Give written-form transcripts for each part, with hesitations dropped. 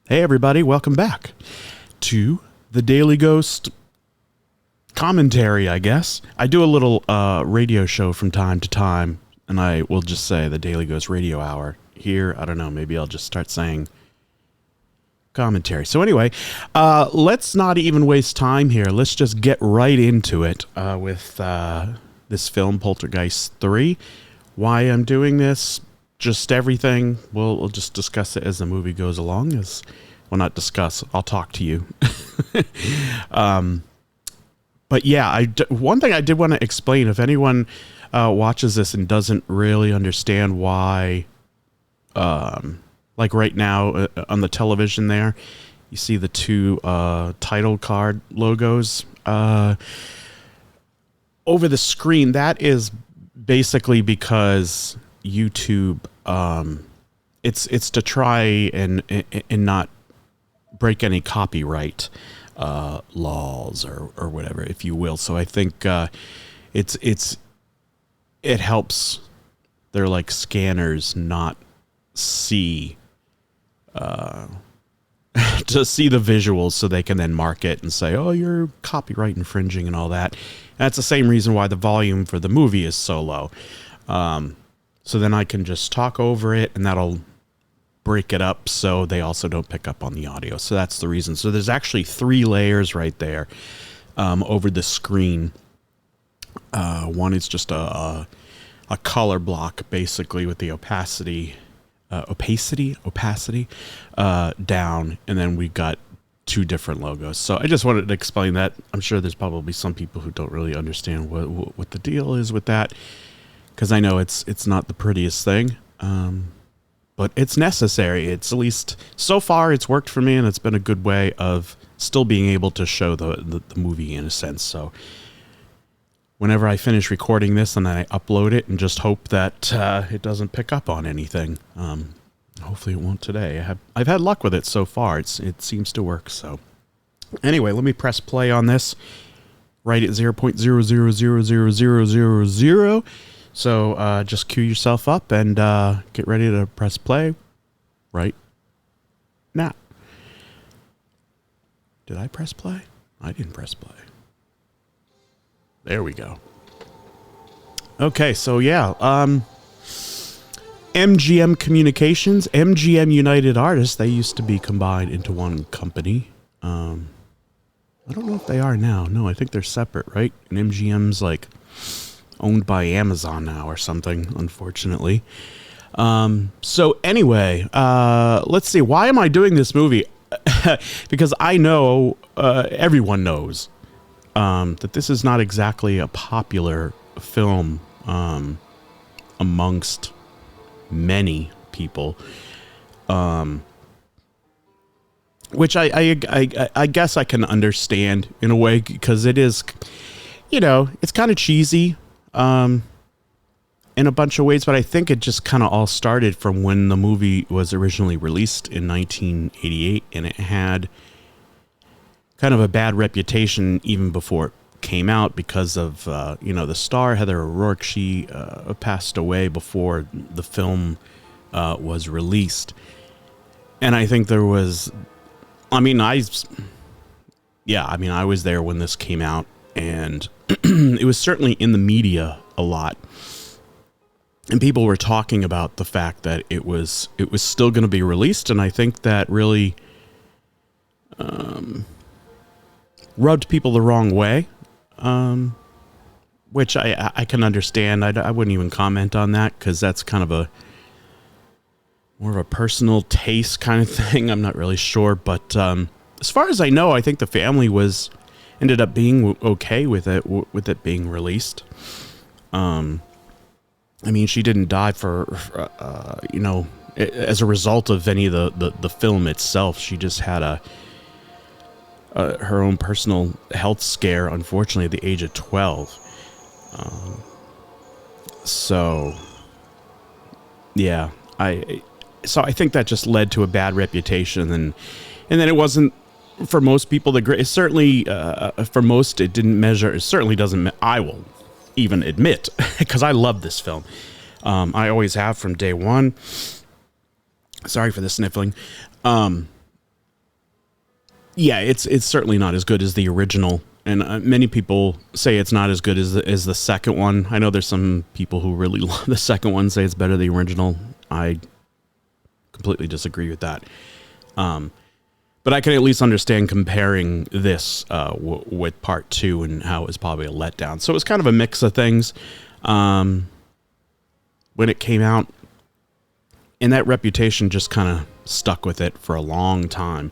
Hey everybody, welcome back to the Daily Ghost commentary, I guess. I do a little radio show from time to time, and I will just say the Daily Ghost Radio Hour. Here, I don't know, maybe I'll just start saying commentary. So anyway, let's not even waste time here. Let's just get right into it with this film, Poltergeist 3. Why I'm doing this, just everything. We'll just discuss it as the movie goes along. Well, not discuss. I'll talk to you. But yeah, one thing I did want to explain. If anyone watches this and doesn't really understand why, like right now on the television there, you see the two title card logos over the screen. That is basically because YouTube, it's to try and not break any copyright laws or whatever, if you will. So I think it helps their like scanners not see to see the visuals, so they can then mark it and say, oh, you're copyright infringing and all that. And that's the same reason why the volume for the movie is so low. So then I can just talk over it, and that'll break it up so they also don't pick up on the audio. So that's the reason. So there's actually 3 layers right there over the screen. One is just a color block, basically, with the opacity down, and then we got 2 different logos. So I just wanted to explain that. I'm sure there's probably some people who don't really understand what the deal is with that, because I know it's not the prettiest thing, but it's necessary. It's, at least so far, it's worked for me, and it's been a good way of still being able to show the movie in a sense. So whenever I finish recording this, and I upload it and just hope that it doesn't pick up on anything. Hopefully it won't today. I've had luck with it so far. It seems to work. So anyway, let me press play on this right at 0.00000000. So just cue yourself up and get ready to press play right now. Did I press play? I didn't press play. There we go. Okay, so yeah, MGM Communications, MGM United Artists, they used to be combined into one company. I don't know if they are now. No, I think they're separate, right? And MGM's like owned by Amazon now or something, unfortunately. So anyway, let's see. Why am I doing this movie? Because I know, everyone knows, that this is not exactly a popular film amongst many people, which I guess I can understand in a way, because it is, it's kind of cheesy in a bunch of ways, but I think it just kind of all started from when the movie was originally released in 1988, and it had kind of a bad reputation even before it came out because of, the star, Heather O'Rourke. She passed away before the film was released. And I think there was, I was there when this came out, and it was certainly in the media a lot. And people were talking about the fact that it was still going to be released, and I think that really rubbed people the wrong way, which I can understand. I wouldn't even comment on that, because that's kind of more of a personal taste kind of thing. I'm not really sure, but as far as I know, I think the family ended up being okay with it being released. She didn't die as a result of any of the film itself. She just had her own personal health scare, unfortunately, at the age of 12. So I think that just led to a bad reputation, and then it wasn't, for most people, the great. Certainly, for most, it didn't measure. It certainly doesn't. I will even admit, because I love this film. I always have from day one. Sorry for the sniffling. Yeah, it's certainly not as good as the original, and many people say it's not as good as the second one. I know there's some people who really love the second one, say it's better than the original. I completely disagree with that. But I can at least understand comparing this with part two and how it was probably a letdown. So it was kind of a mix of things when it came out, and that reputation just kind of stuck with it for a long time.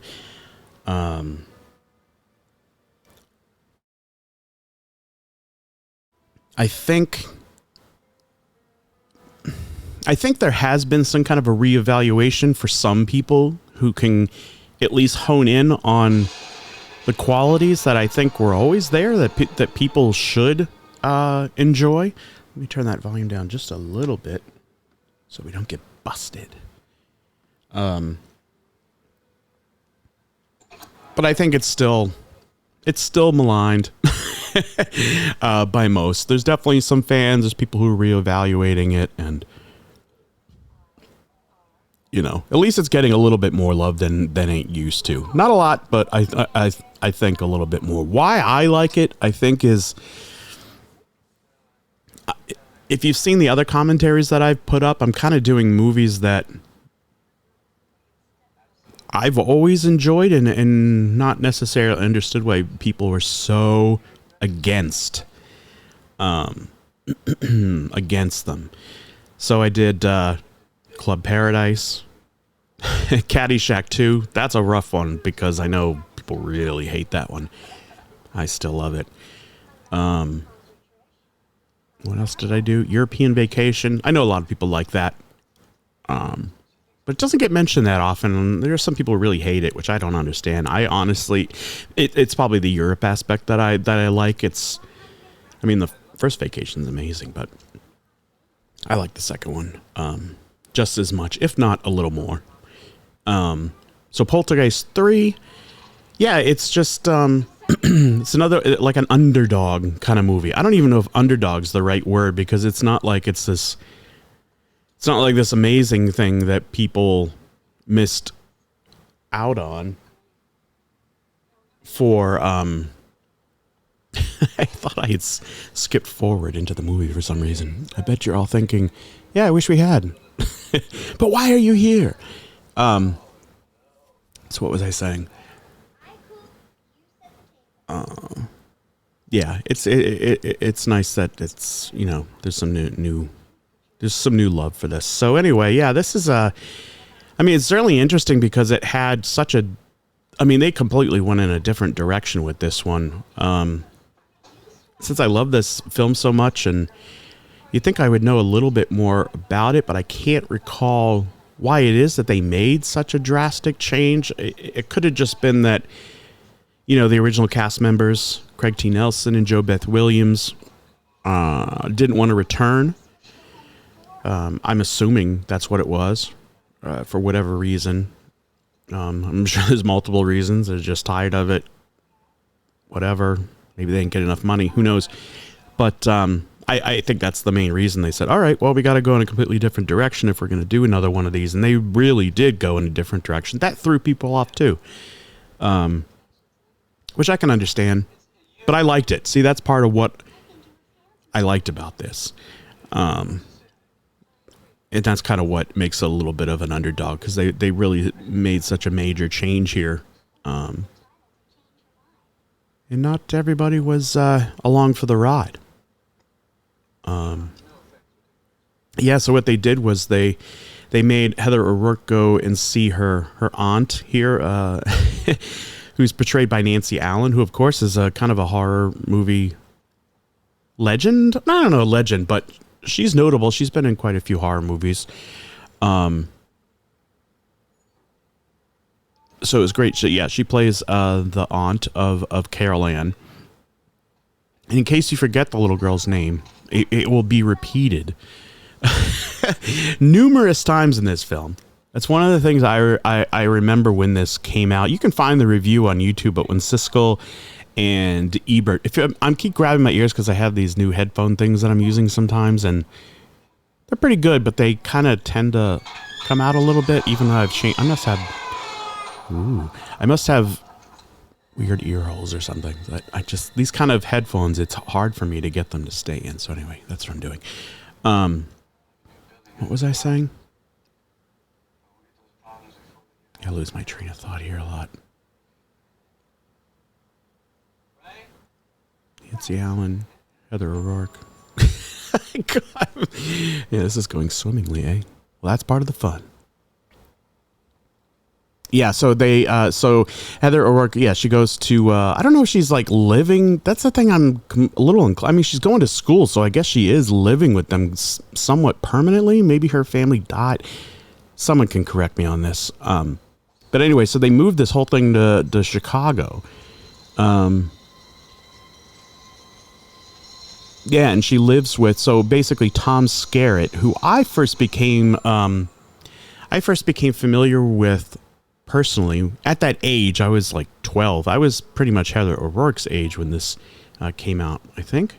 I think there has been some kind of a reevaluation for some people who can at least hone in on the qualities that I think were always there that people should enjoy. Let me turn that volume down just a little bit so we don't get busted. But I think it's still maligned by most. There's definitely some fans. There's people who are reevaluating it, and at least it's getting a little bit more love than it used to. Not a lot, but I think a little bit more. Why I like it, I think, is if you've seen the other commentaries that I've put up, I'm kind of doing movies that I've always enjoyed and not necessarily understood why people were so against against them. So I did Club Paradise, Caddyshack 2. That's a rough one because I know people really hate that one. I still love it. What else did I do? European Vacation. I know a lot of people like that. But it doesn't get mentioned that often. There are some people who really hate it, which I don't understand. I honestly, it's probably the Europe aspect that I like. The first Vacation's amazing, but I like the second one just as much, if not a little more. So Poltergeist 3, yeah, it's just it's another like an underdog kind of movie. I don't even know if underdog's the right word because it's not like this amazing thing that people missed out on for I thought I had skipped forward into the movie for some reason. I bet you're all thinking, yeah, I wish we had. But why are you here? So what was I saying? Yeah, it's nice that it's, there's some new love for this. So anyway, yeah, this is it's certainly interesting because it had such a, they completely went in a different direction with this one. Since I love this film so much, and you'd think I would know a little bit more about it, but I can't recall why it is that they made such a drastic change. It could have just been that, the original cast members, Craig T. Nelson and Jo Beth Williams, didn't want to return. I'm assuming that's what it was, for whatever reason. I'm sure there's multiple reasons. They're just tired of it. Whatever. Maybe they didn't get enough money. Who knows? But I think that's the main reason they said, all right, well, we got to go in a completely different direction if we're going to do another one of these. And they really did go in a different direction. That threw people off too, which I can understand. But I liked it. See, that's part of what I liked about this. And that's kind of what makes it a little bit of an underdog, because they really made such a major change here. And not everybody was along for the ride. Yeah, so what they did was they made Heather O'Rourke go and see her aunt here, who's portrayed by Nancy Allen, who, of course, is a kind of a horror movie legend. I don't know, legend, but she's notable. She's been in quite a few horror movies. So it was great. She plays the aunt of Carol Ann. And in case you forget the little girl's name, it will be repeated numerous times in this film. That's one of the things I remember when this came out. You can find the review on YouTube, but when Siskel and Ebert, I keep grabbing my ears because I have these new headphone things that I'm using sometimes, and they're pretty good, but they kind of tend to come out a little bit, even though I've changed. I must have weird ear holes or something. I just, these kind of headphones, it's hard for me to get them to stay in. So anyway, that's what I'm doing. What was I saying? I lose my train of thought here a lot. Nancy Allen, Heather O'Rourke. God. Yeah, this is going swimmingly, eh? Well, that's part of the fun. Yeah, so so Heather O'Rourke, yeah, she goes to, I don't know if she's like living, that's the thing I'm a little, I mean, she's going to school, so I guess she is living with them somewhat permanently. Maybe her family died. Someone can correct me on this. But anyway, so they moved this whole thing to Chicago. Yeah, and she lives with, so basically Tom Skerritt, who I first became familiar with personally. At that age, I was like 12. I was pretty much Heather O'Rourke's age when this came out, I think.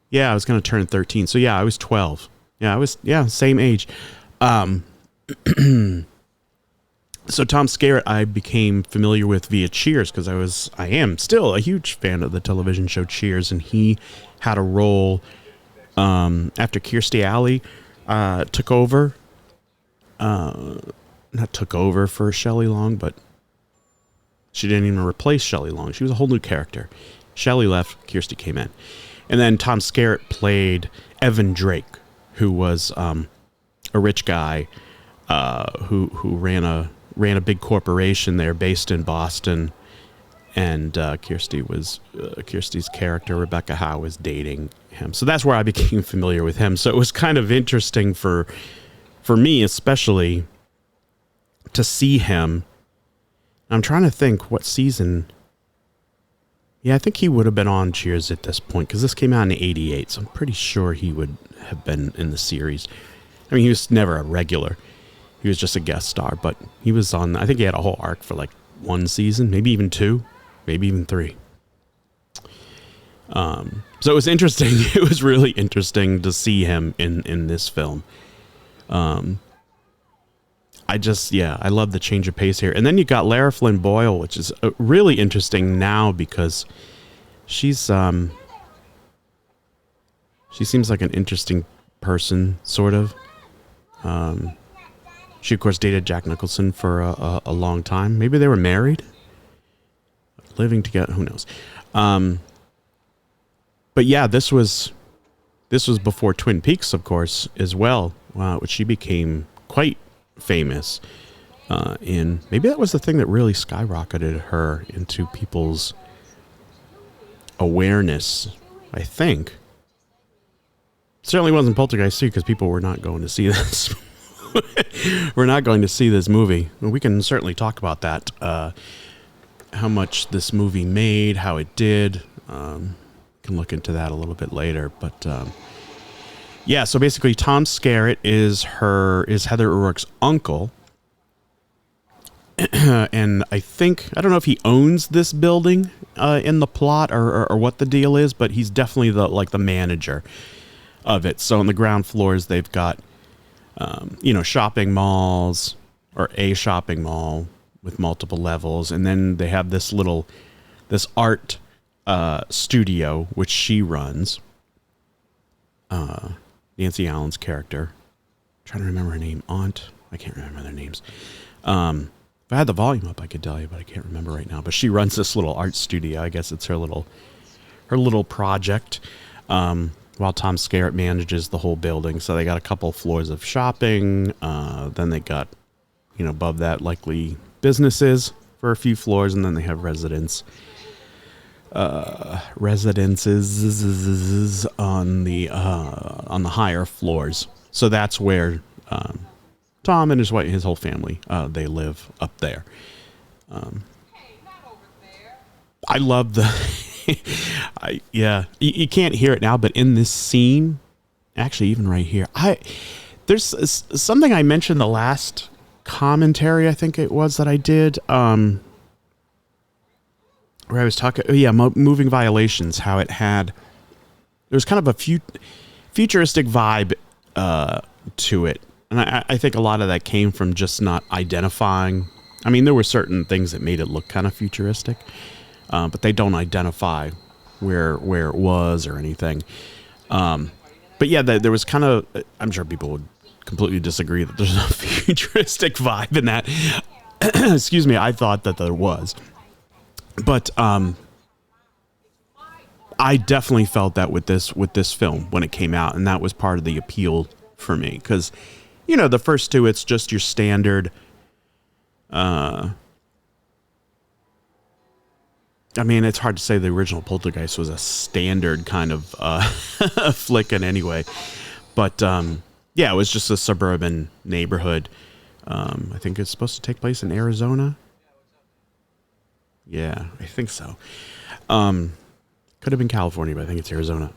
Yeah, I was going to turn 13. So yeah, I was 12. Yeah, same age. So Tom Skerritt, I became familiar with via Cheers because I am still a huge fan of the television show Cheers, and he had a role after Kirstie Alley took over. Not took over for Shelley Long, but she didn't even replace Shelley Long. She was a whole new character. Shelley left, Kirstie came in, and then Tom Skerritt played Evan Drake, who was a rich guy who ran a big corporation there based in Boston, and Kirstie's character Rebecca Howe was dating him. So that's where I became familiar with him. So it was kind of interesting for me, especially, to see him. I'm trying to think what season. Yeah, I think he would have been on Cheers at this point because this came out in '88, so I'm pretty sure he would have been in the series. I mean, he was never a regular. He was just a guest star, but he was on, I think he had a whole arc for like one season, maybe even two, maybe even three. So it was interesting. It was really interesting to see him in this film. I love the change of pace here. And then you got Lara Flynn Boyle, which is really interesting now because she seems like an interesting person, sort of. She, of course, dated Jack Nicholson for a long time. Maybe they were married, living together. Who knows? But yeah, this was before Twin Peaks, of course, as well, which she became quite famous in. Maybe that was the thing that really skyrocketed her into people's awareness, I think. Certainly wasn't Poltergeist 2 because people were not going to see this. We're not going to see this movie. We can certainly talk about that. How much this movie made, how it did. Can look into that a little bit later. But yeah, so basically Tom Skerritt is Heather O'Rourke's uncle. And I don't know if he owns this building in the plot or what the deal is, but he's definitely the manager of it. So on the ground floors, they've got shopping malls, or a shopping mall with multiple levels. And then they have this art studio, which she runs. Nancy Allen's character. I'm trying to remember her name. Aunt. I can't remember their names. If I had the volume up, I could tell you, but I can't remember right now. But she runs this little art studio. I guess it's her little project. While Tom Skerritt manages the whole building. So they got a couple floors of shopping. Then they got, above that, likely businesses for a few floors. And then they have residences on the higher floors. So that's where Tom and his wife, his whole family, they live up there. I love you can't hear it now, but in this scene, actually even right here, there's something I mentioned the last commentary, I think it was, that I did, where I was talking, moving violations, how there's kind of a futuristic vibe to it. And I think a lot of that came from just not identifying I mean, there were certain things that made it look kind of futuristic, but they don't identify where it was or anything. But yeah, there was kind of, I'm sure people would completely disagree that there's a futuristic vibe in that. Excuse me, I thought that there was. But I definitely felt that with this film when it came out, and that was part of the appeal for me. Because, you know, the first two, it's just your standard... I mean, it's hard to say the original Poltergeist was a standard kind of flick in any way. But, yeah, it was just a suburban neighborhood. I think it's supposed to take place in Arizona. Yeah, I think so. Could have been California, but I think it's Arizona.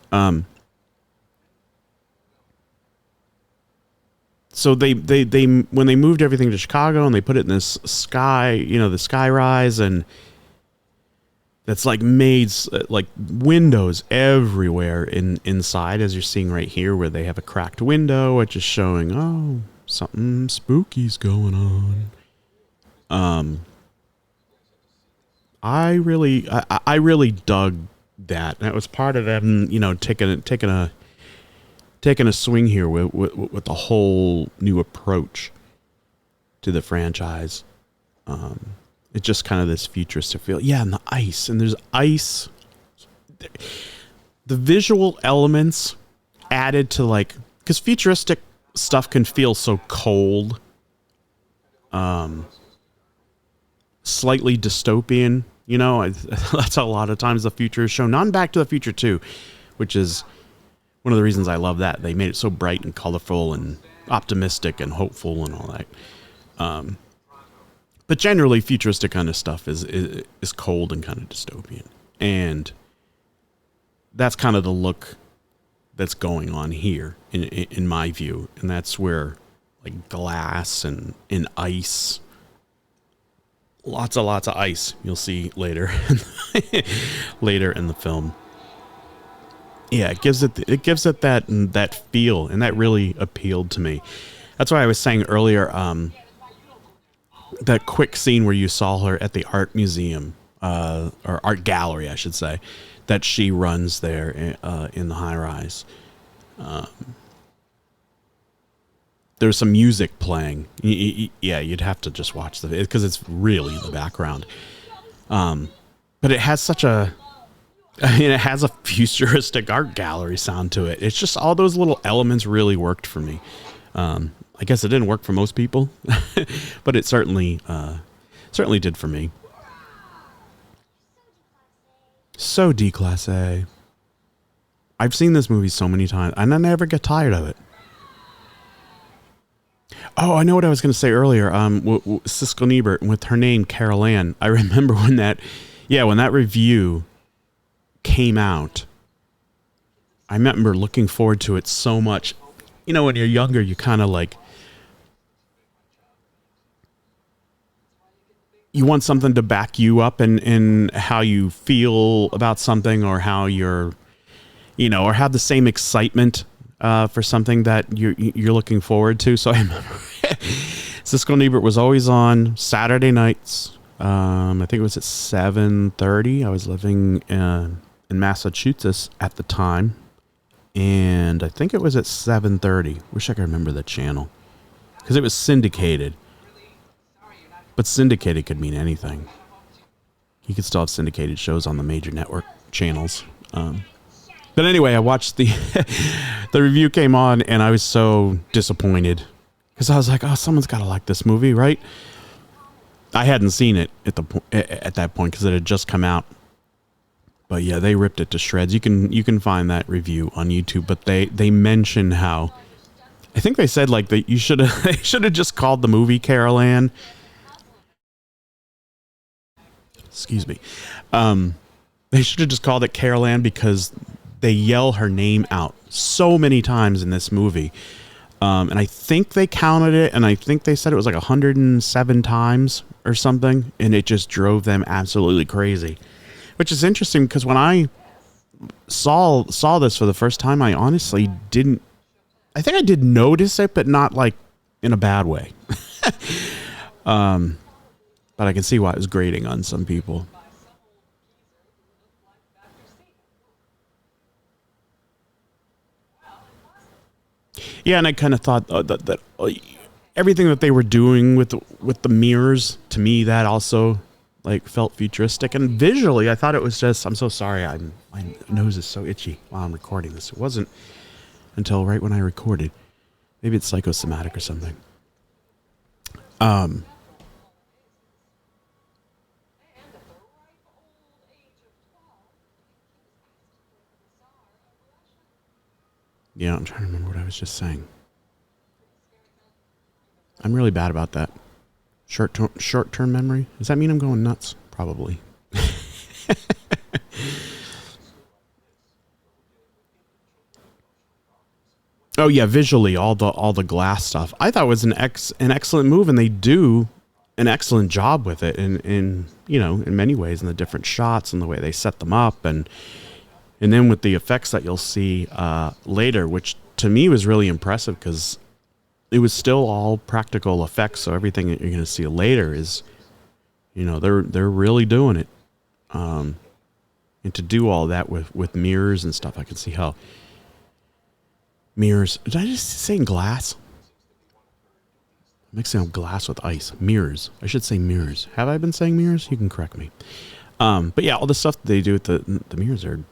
So they when they moved everything to Chicago and they put it in this sky, you know, the sky rise, and that's like made like windows everywhere inside, as you're seeing right here, where they have a cracked window, which is showing, oh, something spooky's going on. I really dug that. That was part of them, you know, taking a swing here with the whole new approach to the franchise. It's just kind of this futuristic feel. Yeah, and the ice. And there's ice. The visual elements added to, like... Because futuristic stuff can feel so cold. Slightly dystopian. You know, that's a lot of times the future is shown. Not in Back to the Future 2, which is one of the reasons I love that. They made it so bright and colorful and optimistic and hopeful and all that. But generally, futuristic kind of stuff is cold and kind of dystopian. And that's kind of the look that's going on here, in my view. And that's where, like, glass and ice... Lots of ice you'll see later later in the film. Yeah, it gives it that feel, and that really appealed to me. That's why I was saying earlier, that quick scene where you saw her at the art museum, or art gallery, I should say, that she runs there in the high rise. There's some music playing. Yeah, you'd have to just watch the video because it's really the background. But it has such a... I mean, it has a futuristic art gallery sound to it. It's just all those little elements really worked for me. I guess it didn't work for most people, but it certainly did for me. So D-Class-A. I've seen this movie so many times, and I never get tired of it. Oh, I know what I was going to say earlier. Siskel and Ebert, with her name, Carol Ann. I remember when that review came out, I remember looking forward to it so much. You know, when you're younger, you kind of like... You want something to back you up in how you feel about something, or how you're... You know, or have the same excitement for something that you're looking forward to. So I remember Siskel and Ebert was always on Saturday nights. I think it was at 7:30. I was living in Massachusetts at the time, and I think it was at 7:30. Wish I could remember the channel, because it was syndicated. But syndicated could mean anything. You could still have syndicated shows on the major network channels. But anyway, I watched the review came on, and I was so disappointed, because I was like, oh, someone's got to like this movie, right? I hadn't seen it at that point because it had just come out. But yeah, they ripped it to shreds. You can find that review on YouTube, but they mention how, I think they said like that they should have just called the movie Carol Ann. Excuse me. They should have just called it Carol Ann, because they yell her name out so many times in this movie. And I think they counted it, and I think they said it was like 107 times or something, and it just drove them absolutely crazy. Which is interesting, because when I saw this for the first time, I honestly didn't... I think I did notice it, but not like in a bad way. but I can see why it was grating on some people. Yeah, and I kind of thought that everything that they were doing with the mirrors, to me, that also like felt futuristic. And visually, I thought it was just. I'm so sorry. My nose is so itchy while I'm recording this. It wasn't until right when I recorded. Maybe it's psychosomatic or something. Um, yeah, I'm trying to remember what I was just saying. I'm really bad about that. Short-term memory. Does that mean I'm going nuts? Probably. Oh yeah, visually all the glass stuff. I thought was an excellent move, and they do an excellent job with it in in many ways, in the different shots and the way they set them up, and then with the effects that you'll see later, which to me was really impressive because it was still all practical effects. So everything that you're going to see later is, they're really doing it, and to do all that with mirrors and stuff, I can see how mirrors. Did I just say glass? I'm mixing up glass with ice. Mirrors. I should say mirrors. Have I been saying mirrors? You can correct me. But yeah, all the stuff that they do with the mirrors are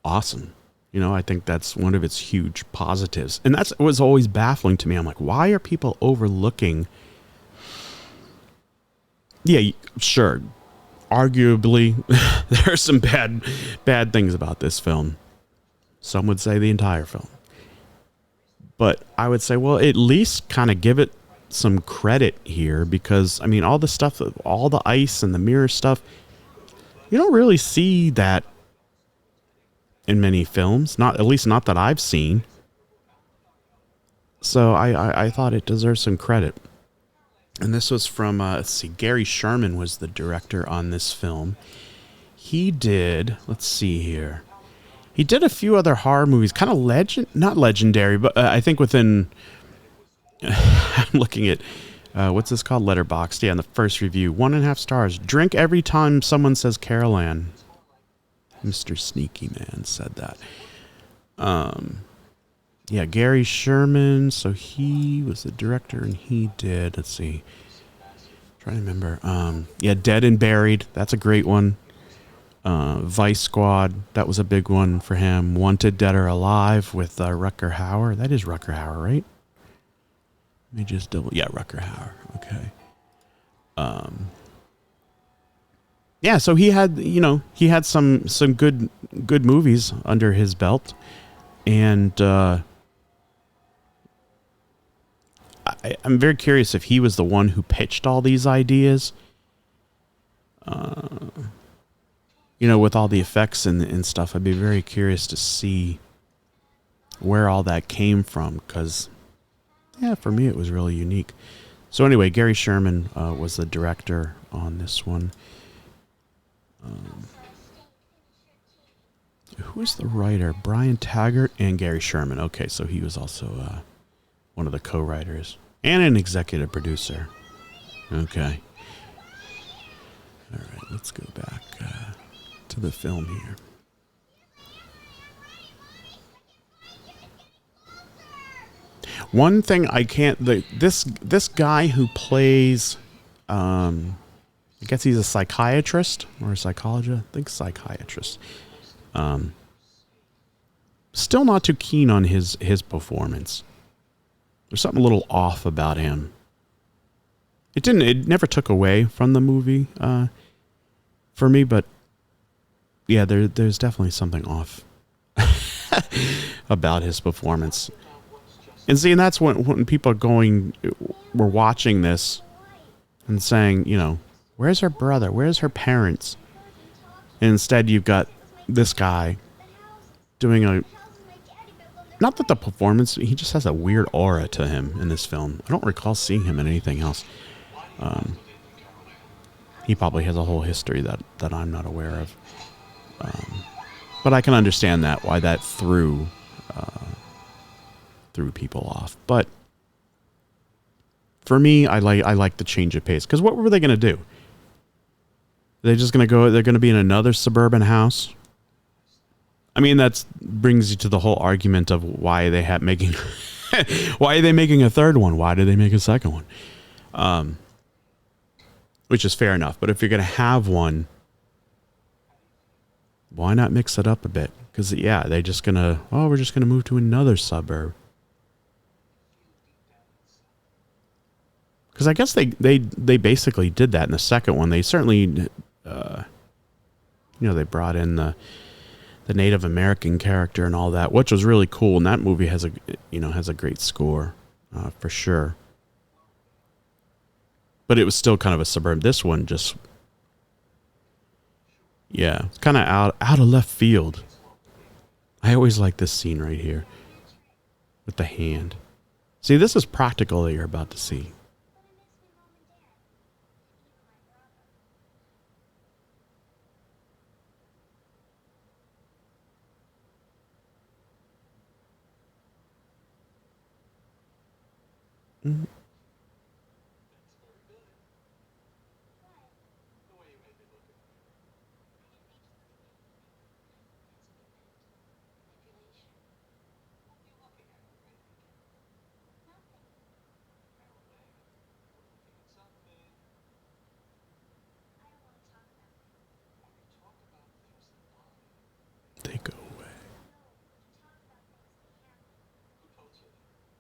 awesome. I think that's one of its huge positives. And that's was always baffling to me. I'm like, why are people overlooking? Yeah, sure. Arguably, there are some bad things about this film. Some would say the entire film. But I would say, well, at least kind of give it some credit here because, I mean, all the stuff, all the ice and the mirror stuff, you don't really see that in many films, not at least not that I've seen. So I thought it deserves some credit. And this was from, let's see, Gary Sherman was the director on this film. He did, let's see here. He did a few other horror movies, kind of not legendary, but I think within, I'm looking at, what's this called? Letterboxd. Yeah, in the first review, 1.5 stars. Drink every time someone says Carol Ann. Mr. Sneaky Man said that. Yeah, Gary Sherman. So he was the director, and he did. Let's see. Trying to remember. Yeah, Dead and Buried. That's a great one. Vice Squad. That was a big one for him. Wanted Dead or Alive with Rutger Hauer. That is Rutger Hauer, right? Let me just double. Yeah, Rutger Hauer. Okay. Yeah, so he had some good movies under his belt, and I'm very curious if he was the one who pitched all these ideas. With all the effects and stuff, I'd be very curious to see where all that came from, because, yeah, for me it was really unique. So anyway, Gary Sherman was the director on this one. Who is the writer? Brian Taggart and Gary Sherman. Okay, so he was also one of the co-writers and an executive producer. Okay. All right, let's go back to the film here. One thing I can't... This guy who plays... I guess he's a psychiatrist or a psychologist. I think psychiatrist. Still not too keen on his performance. There's something a little off about him. It never took away from the movie for me, but yeah, there's definitely something off about his performance. And see, and that's when people we're watching this and saying, where's her brother? Where's her parents? And instead, you've got this guy doing not that the performance, he just has a weird aura to him in this film. I don't recall seeing him in anything else. He probably has a whole history that I'm not aware of. But I can understand why that threw people off. But For me, I like the change of pace, because what were they going to do? They're just going to go. They're going to be in another suburban house. I mean, that brings you to the whole argument of why they have making, why are they making a third one? Why did they make a second one? Which is fair enough. But if you're going to have one, why not mix it up a bit? Because yeah, they're just gonna. Oh, we're just gonna move to another suburb. Because I guess they basically did that in the second one. They certainly, they brought in the Native American character and all that, which was really cool. And that movie has a great score, for sure. But it was still kind of a suburb. This one just, yeah, it's kind of out of left field. I always like this scene right here with the hand. See, this is practical that you're about to see. Mm. They go away.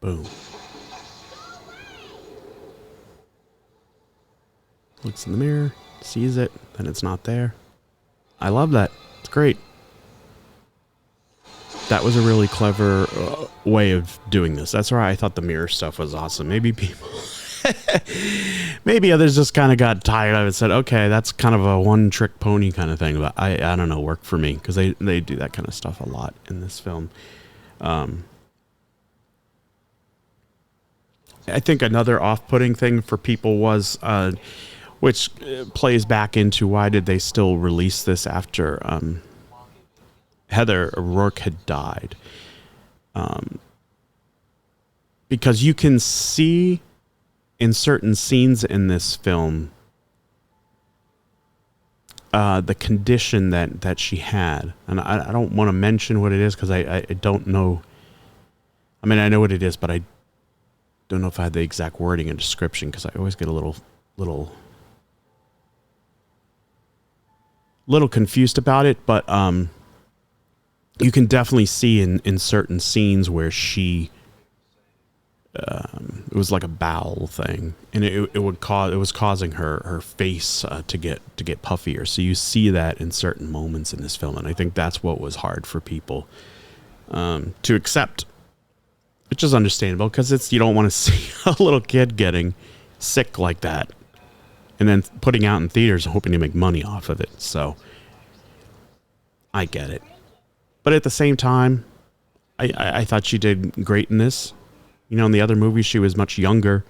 Boom. Looks in the mirror, sees it, then it's not there. I love that. It's great. That was a really clever way of doing this. That's why I thought the mirror stuff was awesome. Maybe people, maybe others just kind of got tired of it and said, okay, that's kind of a one-trick pony kind of thing. But I don't know, worked for me because they do that kind of stuff a lot in this film. I think another off-putting thing for people was, which plays back into why did they still release this after Heather O'Rourke had died. Because you can see in certain scenes in this film the condition that she had. And I don't want to mention what it is because I don't know. I mean, I know what it is, but I don't know if I had the exact wording and description because I always get a little confused about it. But you can definitely see in certain scenes where she it was like a bowel thing, and it was causing her face to get puffier. So you see that in certain moments in this film, and I think that's what was hard for people to accept, which is understandable because you don't want to see a little kid getting sick like that and then putting out in theaters and hoping to make money off of it. So I get it. But at the same time, I thought she did great in this. You know, in the other movies, she was much younger.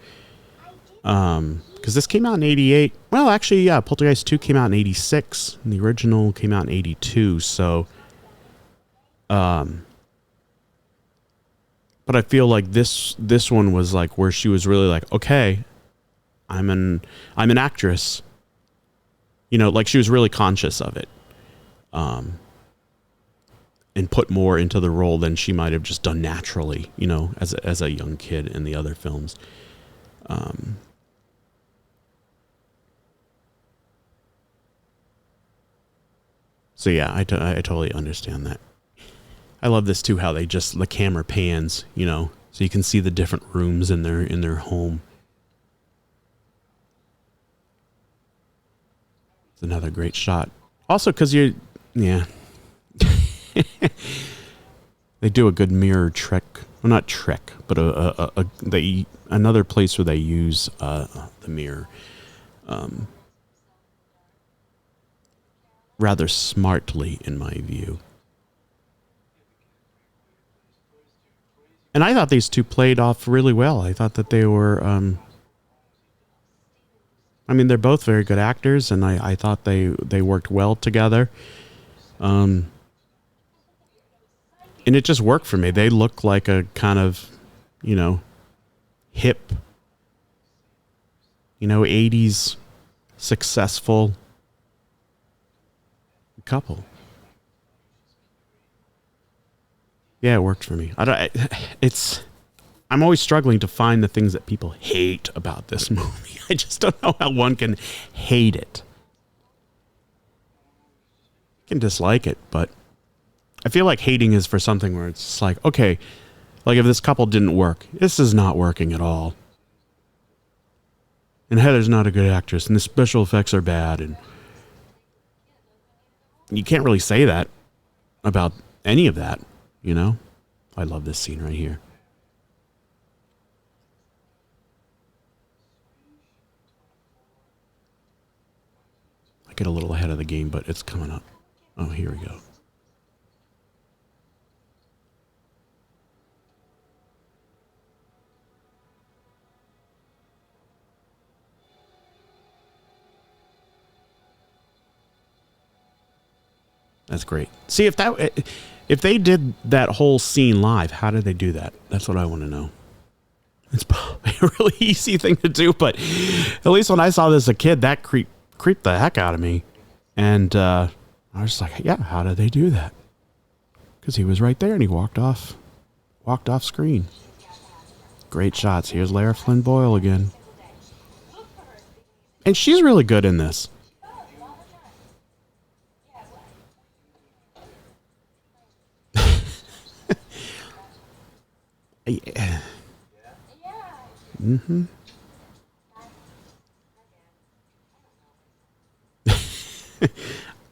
Because this came out in 88. Well, actually, yeah, Poltergeist 2 came out in 86. And the original came out in 82. So, but I feel like this one was like where she was really like, okay, I'm an actress. You know, like she was really conscious of it. And put more into the role than she might have just done naturally, you know, as a young kid in the other films. So yeah, I totally understand that. I love this too, how the camera pans, you know, so you can see the different rooms in their home. It's another great shot. Also, because yeah. They do a good mirror trick. Well, not trick, but another place where they use the mirror rather smartly, in my view. And I thought these two played off really well. I thought that they were. I mean, they're both very good actors, and I thought they worked well together. And it just worked for me. They look like a kind of, you know, hip 80s successful couple. Yeah, it worked for me. I'm always struggling to find the things that people hate about this movie. I just don't know how one can hate it. You can dislike it, but I feel like hating is for something where it's just like, okay, like if this couple didn't work, this is not working at all. And Heather's not a good actress, and the special effects are bad, and you can't really say that about any of that, you know? I love this scene right here. I get a little ahead of the game, but it's coming up. Oh, here we go. That's great. See, if they did that whole scene live, how did they do that? That's what I want to know. It's probably a really easy thing to do, but at least when I saw this as a kid, that creeped the heck out of me. And I was just like, yeah, how did they do that? Because he was right there and he walked off screen. Great shots. Here's Lara Flynn Boyle again. And she's really good in this. Yeah. Mm-hmm.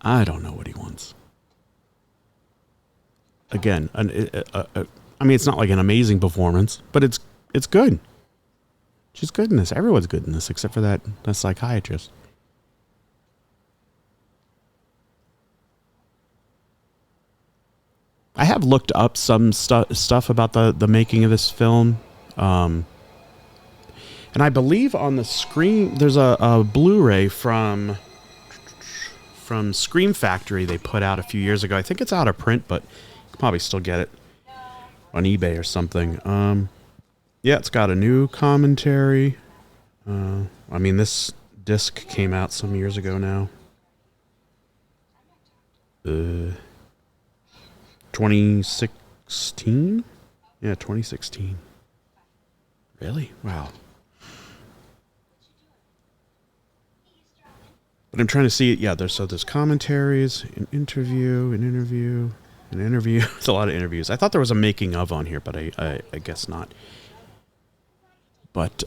I don't know what he wants. Again, I mean, it's not like an amazing performance, but it's good. She's good in this. Everyone's good in this, except for that psychiatrist. I have looked up some stuff about the making of this film. And I believe on the screen, there's a Blu-ray from Scream Factory they put out a few years ago. I think it's out of print, but you can probably still get it on eBay or something. Yeah, it's got a new commentary. I mean, this disc came out some years ago now. 2016? Yeah, 2016. Really? Wow. But I'm trying to see it. Yeah, there's commentaries, an interview. It's a lot of interviews. I thought there was a making of on here, but I guess not. But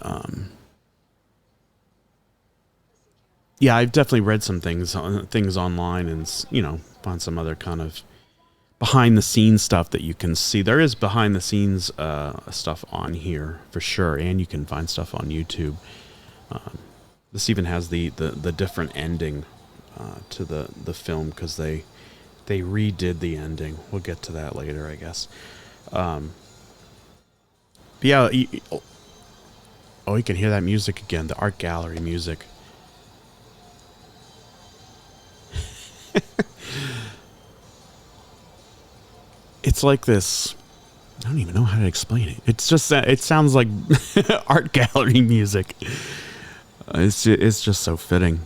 yeah, I've definitely read some things online, and found some other kind of behind the scenes stuff that you can see. There is behind the scenes stuff on here for sure, and you can find stuff on YouTube. This even has the different ending to the film, because they redid the ending. We'll get to that later, I guess. But yeah, you can hear that music again, the art gallery music. It's like this. I don't even know how to explain it. It's just that it sounds like art gallery music. It's just so fitting.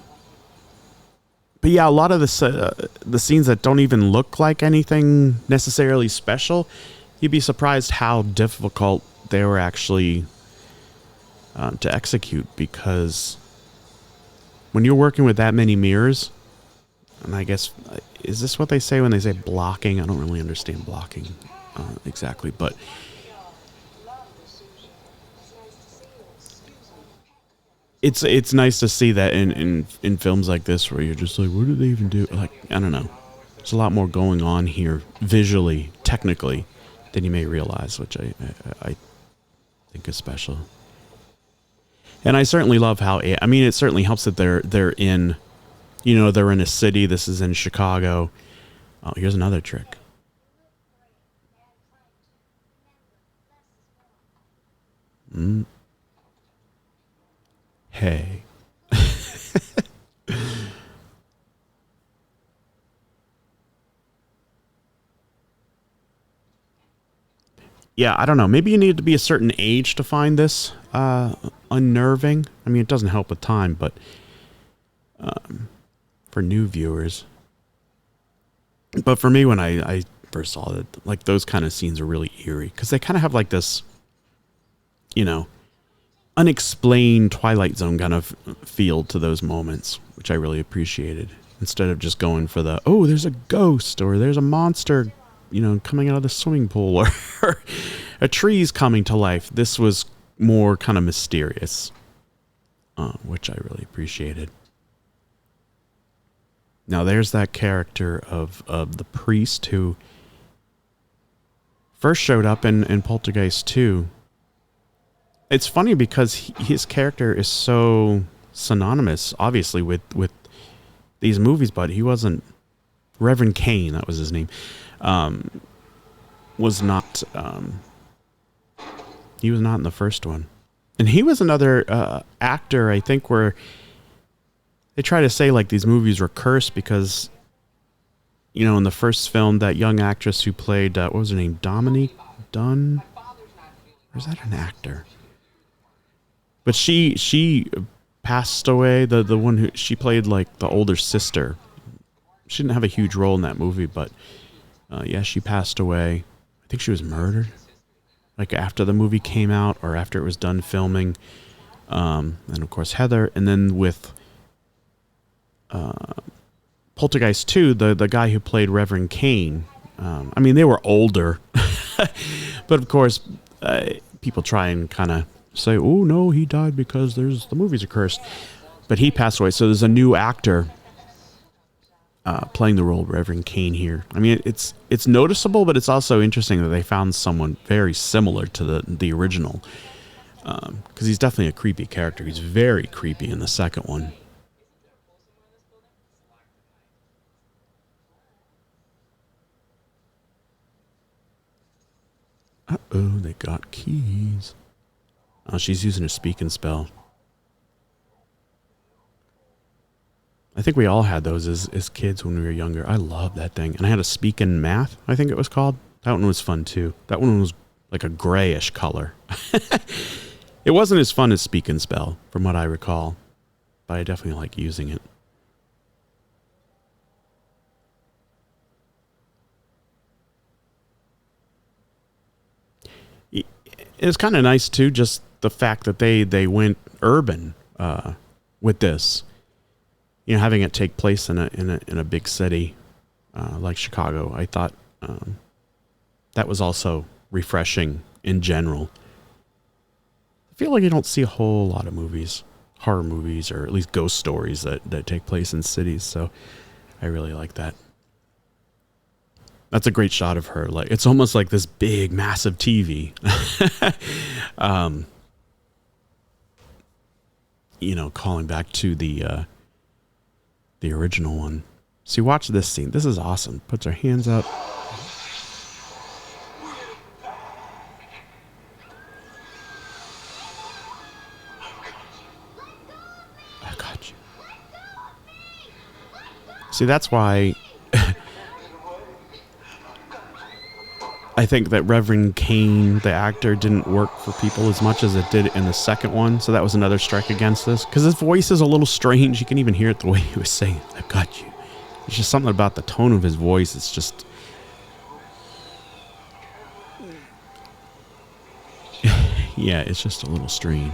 But yeah, a lot of the scenes that don't even look like anything necessarily special, you'd be surprised how difficult they were actually to execute, because when you're working with that many mirrors, and I guess, is this what they say when they say blocking? I don't really understand blocking exactly, but it's nice to see that in films like this, where you're just like, what do they even do? Like, I don't know. There's a lot more going on here visually, technically, than you may realize, which I think is special. And I certainly love how it certainly helps that they're in, they're in a city. This is in Chicago. Oh, here's another trick. Hey. yeah, I don't know. Maybe you need to be a certain age to find this unnerving. I mean, it doesn't help with time, but for new viewers. But for me, when I first saw it, like those kind of scenes are really eerie because they kind of have like this, you know, unexplained Twilight Zone kind of feel to those moments, which I really appreciated. Instead of just going for the, oh, there's a ghost or there's a monster, you know, coming out of the swimming pool or a tree's coming to life. This was more kind of mysterious, which I really appreciated. Now there's that character of the priest who first showed up in Poltergeist 2. It's funny because his character is so synonymous, obviously, with these movies, but he wasn't. Reverend Cain, that was his name, was not. He was not in the first one, and he was another actor, I think, where they try to say like these movies were cursed because, you know, in the first film, that young actress who played what was her name, Dominique Dunn, or is that an actor? But she passed away. The one who she played like the older sister. She didn't have a huge role in that movie, but yeah, she passed away. I think she was murdered, like after the movie came out or after it was done filming. And of course Heather, and then with Poltergeist 2, the guy who played Reverend Cain. I mean, they were older, but of course, people try and kind of say, "Oh no, he died because the movies are cursed," but he passed away. So there's a new actor playing the role of Reverend Cain here. I mean, it's noticeable, but it's also interesting that they found someone very similar to the original, because he's definitely a creepy character. He's very creepy in the second one. Uh-oh, they got keys. Oh, she's using a speak and spell. I think we all had those as kids when we were younger. I loved that thing. And I had a speak and math, I think it was called. That one was fun too. That one was like a grayish color. It wasn't as fun as speak and spell, from what I recall. But I definitely like using it. It's kind of nice too, just the fact that they went urban with this. You know, having it take place in a big city like Chicago. I thought that was also refreshing in general. I feel like you don't see a whole lot of movies, horror movies, or at least ghost stories that take place in cities. So I really like that. That's a great shot of her. Like, it's almost like this big, massive TV. You know, calling back to the original one. See, watch this scene. This is awesome. Puts her hands up. I got you. See, that's why I think that Reverend Cain, the actor, didn't work for people as much as it did in the second one. So that was another strike against this. Because his voice is a little strange. You can even hear it the way he was saying, "I got you." It's just something about the tone of his voice. It's just... yeah, it's just a little strange.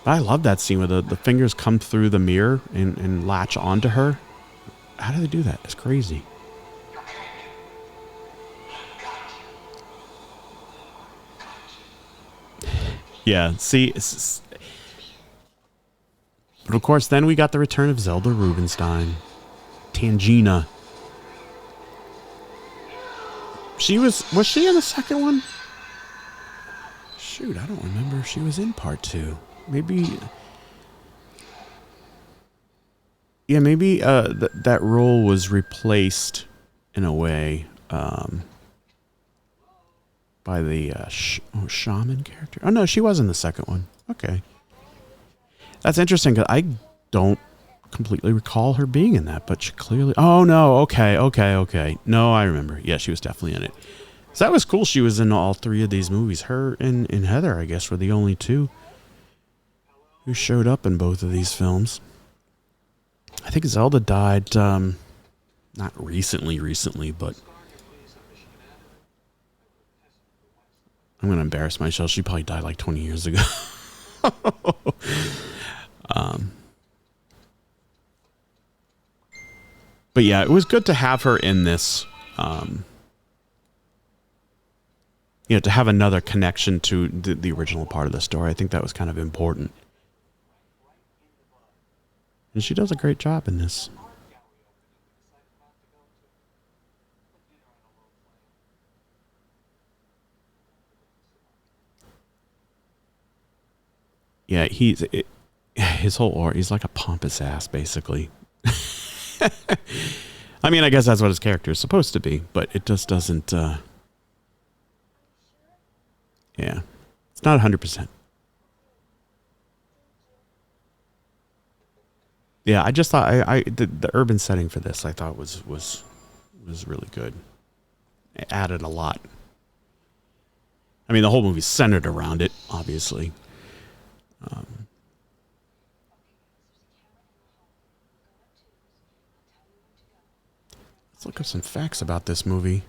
I love that scene where the fingers come through the mirror and latch onto her. How do they do that? It's crazy. Yeah, see, but of course, then we got the return of Zelda Rubinstein, Tangina. Was she in the second one? Shoot, I don't remember if she was in part 2. Maybe... yeah, maybe that role was replaced in a way by the shaman character. Oh, no, she was in the second one. Okay. That's interesting because I don't completely recall her being in that, but she clearly... Oh, no. Okay. No, I remember. Yeah, she was definitely in it. So that was cool. She was in all three of these movies. Her and Heather, I guess, were the only two who showed up in both of these films. I think Zelda died, not recently, but I'm going to embarrass myself. She probably died like 20 years ago. But yeah, it was good to have her in this, to have another connection to the original part of the story. I think that was kind of important. And she does a great job in this. Yeah, his whole aura, he's like a pompous ass, basically. I mean, I guess that's what his character is supposed to be, but it just doesn't, yeah. It's not 100%. Yeah, I just thought the urban setting for this I thought was really good. It added a lot. I mean, the whole movie's centered around it, obviously. Let's look up some facts about this movie.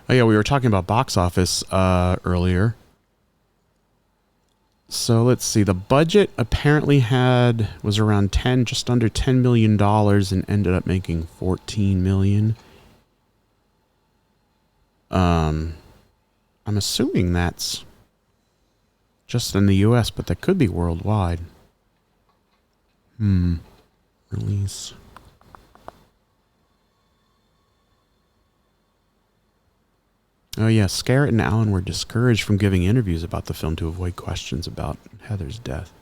Oh yeah, we were talking about box office earlier. So let's see. The budget apparently was around just under $10 million and ended up making $14 million. I'm assuming that's just in the US, but that could be worldwide. Release. Oh yeah, Scarrett and Allen were discouraged from giving interviews about the film to avoid questions about Heather's death.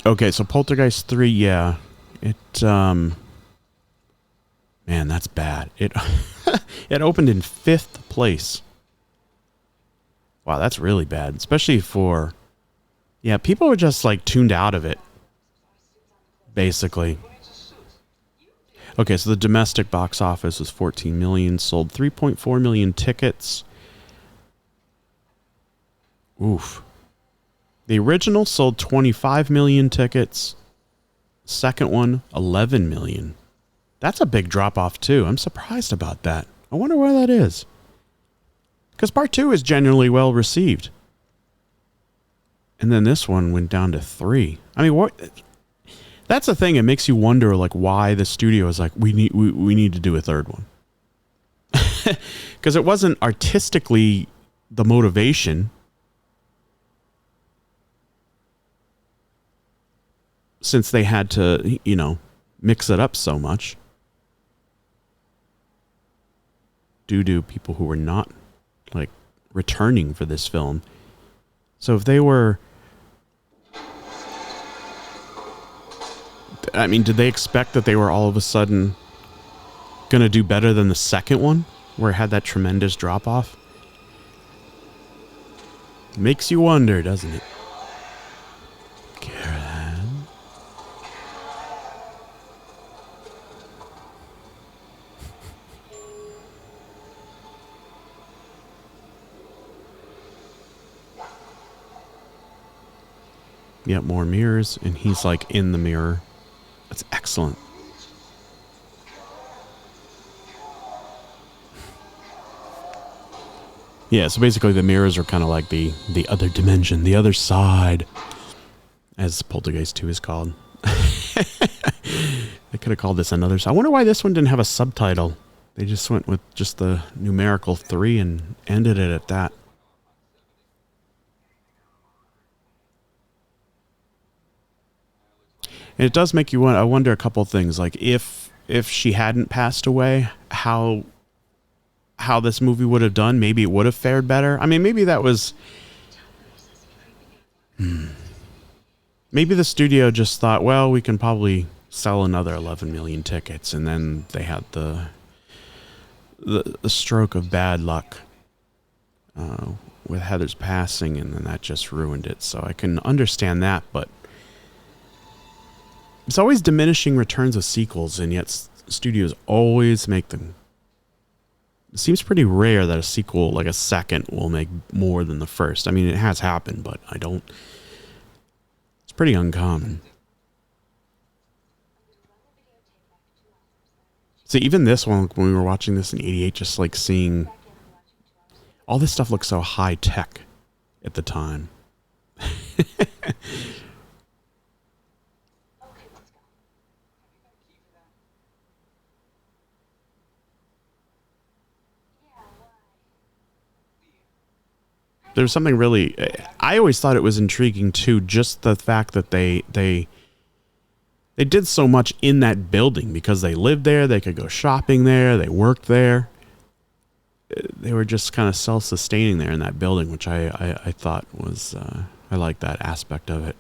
Okay, so Poltergeist 3, yeah. Man, that's bad. It opened in 5th place. Wow, that's really bad, especially for... Yeah, people were just like tuned out of it, basically. Okay, so the domestic box office was 14 million, sold 3.4 million tickets. Oof. The original sold 25 million tickets. Second one, 11 million. That's a big drop off too. I'm surprised about that. I wonder why that is. Because part 2 is genuinely well received. And then this one went down to 3. I mean, what... That's the thing. It makes you wonder, like, why the studio is like, we need to do a third one, because it wasn't artistically the motivation, since they had to, mix it up so much due to people who were not like returning for this film. So if they were... I mean, did they expect that they were all of a sudden going to do better than the second one, where it had that tremendous drop-off? Makes you wonder, doesn't it? Karen? Yep, more mirrors, and he's like in the mirror. That's excellent. Yeah, so basically the mirrors are kind of like the other dimension, the other side, as Poltergeist 2 is called. They could have called this another side. I wonder why this one didn't have a subtitle. They just went with just the numerical 3 and ended it at that. And it does make you wonder. I wonder a couple of things, like if she hadn't passed away, how this movie would have done. Maybe it would have fared better. I mean, maybe that was... Maybe the studio just thought, well, we can probably sell another 11 million tickets, and then they had the stroke of bad luck with Heather's passing, and then that just ruined it. So I can understand that, but it's always diminishing returns of sequels, and yet studios always make them. It seems pretty rare that a sequel, like a second, will make more than the first. I mean, it has happened, but I don't. It's pretty uncommon. See, even this one, when we were watching this in '88, just like seeing all this stuff looks so high tech at the time. There's something really. I always thought it was intriguing too, just the fact that they did so much in that building because they lived there, they could go shopping there, they worked there. They were just kind of self-sustaining there in that building, which I thought was I like that aspect of it.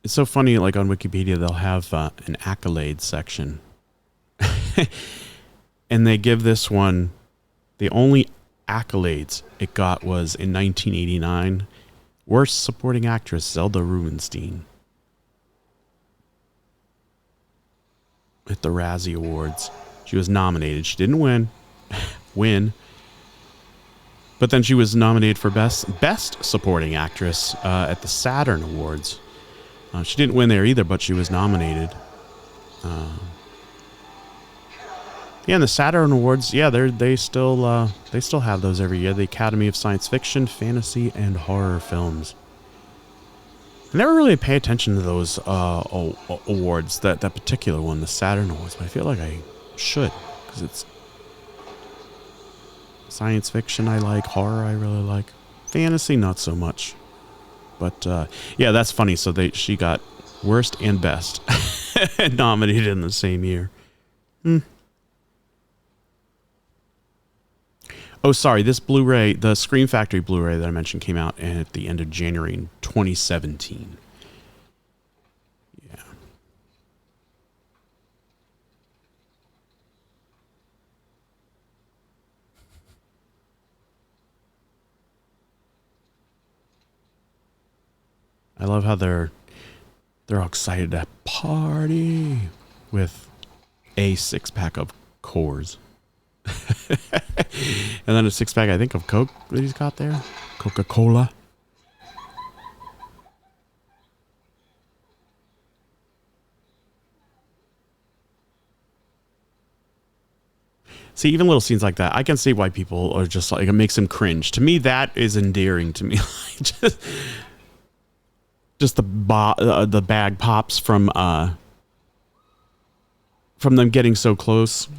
It's so funny, like on Wikipedia, they'll have an accolade section. And they give this one, the only accolades it got was in 1989, Worst Supporting Actress, Zelda Rubinstein. At the Razzie Awards. She was nominated. She didn't win. But then she was nominated for Best Supporting Actress at the Saturn Awards. She didn't win there either, but she was nominated. Yeah, and the Saturn Awards, yeah, they still have those every year. The Academy of Science Fiction, Fantasy, and Horror Films. I never really pay attention to those awards, that particular one, the Saturn Awards, but I feel like I should, because it's science fiction I like, horror I really like, fantasy not so much. But yeah, that's funny. So she got worst and best nominated in the same year. Oh, sorry. This Blu-ray, the Scream Factory Blu-ray that I mentioned, came out at the end of January in 2017. Yeah. I love how they're all excited to party with a 6-pack of Coors. And then a 6-pack, I think, of Coke that he's got there. Coca-Cola. See, even little scenes like that, I can see why people are just like, it makes them cringe. To me, that is endearing to me. just the bag pops from them getting so close.